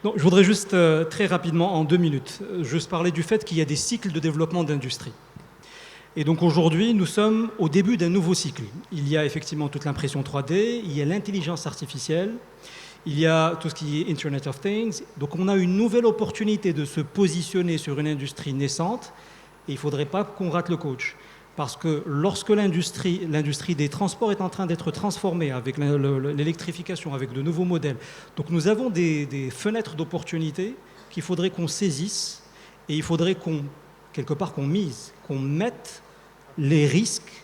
Donc je voudrais juste très rapidement, en 2 minutes, juste parler du fait qu'il y a des cycles de développement d'industrie. Et donc aujourd'hui, nous sommes au début d'un nouveau cycle. Il y a effectivement toute l'impression 3D, il y a l'intelligence artificielle, il y a tout ce qui est Internet of Things. Donc on a une nouvelle opportunité de se positionner sur une industrie naissante et il ne faudrait pas qu'on rate le coach. Parce que lorsque l'industrie des transports est en train d'être transformée avec l'électrification, avec de nouveaux modèles, donc nous avons des fenêtres d'opportunité qu'il faudrait qu'on saisisse et il faudrait quelque part qu'on mise, qu'on mette les risques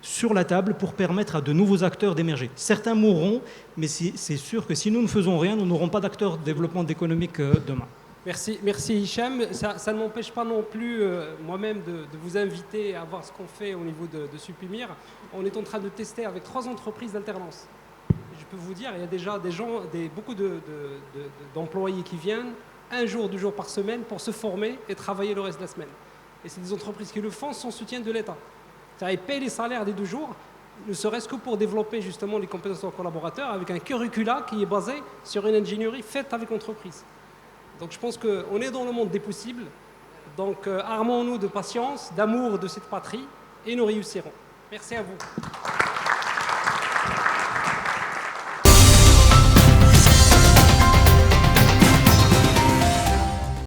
sur la table pour permettre à de nouveaux acteurs d'émerger. Certains mourront, mais c'est sûr que si nous ne faisons rien, nous n'aurons pas d'acteurs de développement économique demain. Merci Hicham. Ça ne m'empêche pas non plus moi-même de vous inviter à voir ce qu'on fait au niveau de Supimir. On est en train de tester avec 3 entreprises d'alternance. Je peux vous dire, il y a déjà beaucoup d'employés qui viennent 1 jour, 2 jours par semaine pour se former et travailler le reste de la semaine. Et c'est des entreprises qui le font sans soutien de l'État. C'est-à-dire qu'ils payent les salaires des 2 jours, ne serait-ce que pour développer justement les compétences de leurs collaborateurs avec un curricula qui est basé sur une ingénierie faite avec l'entreprise. Donc je pense qu'on est dans le monde des possibles. Donc armons-nous de patience, d'amour de cette patrie et nous réussirons. Merci à vous.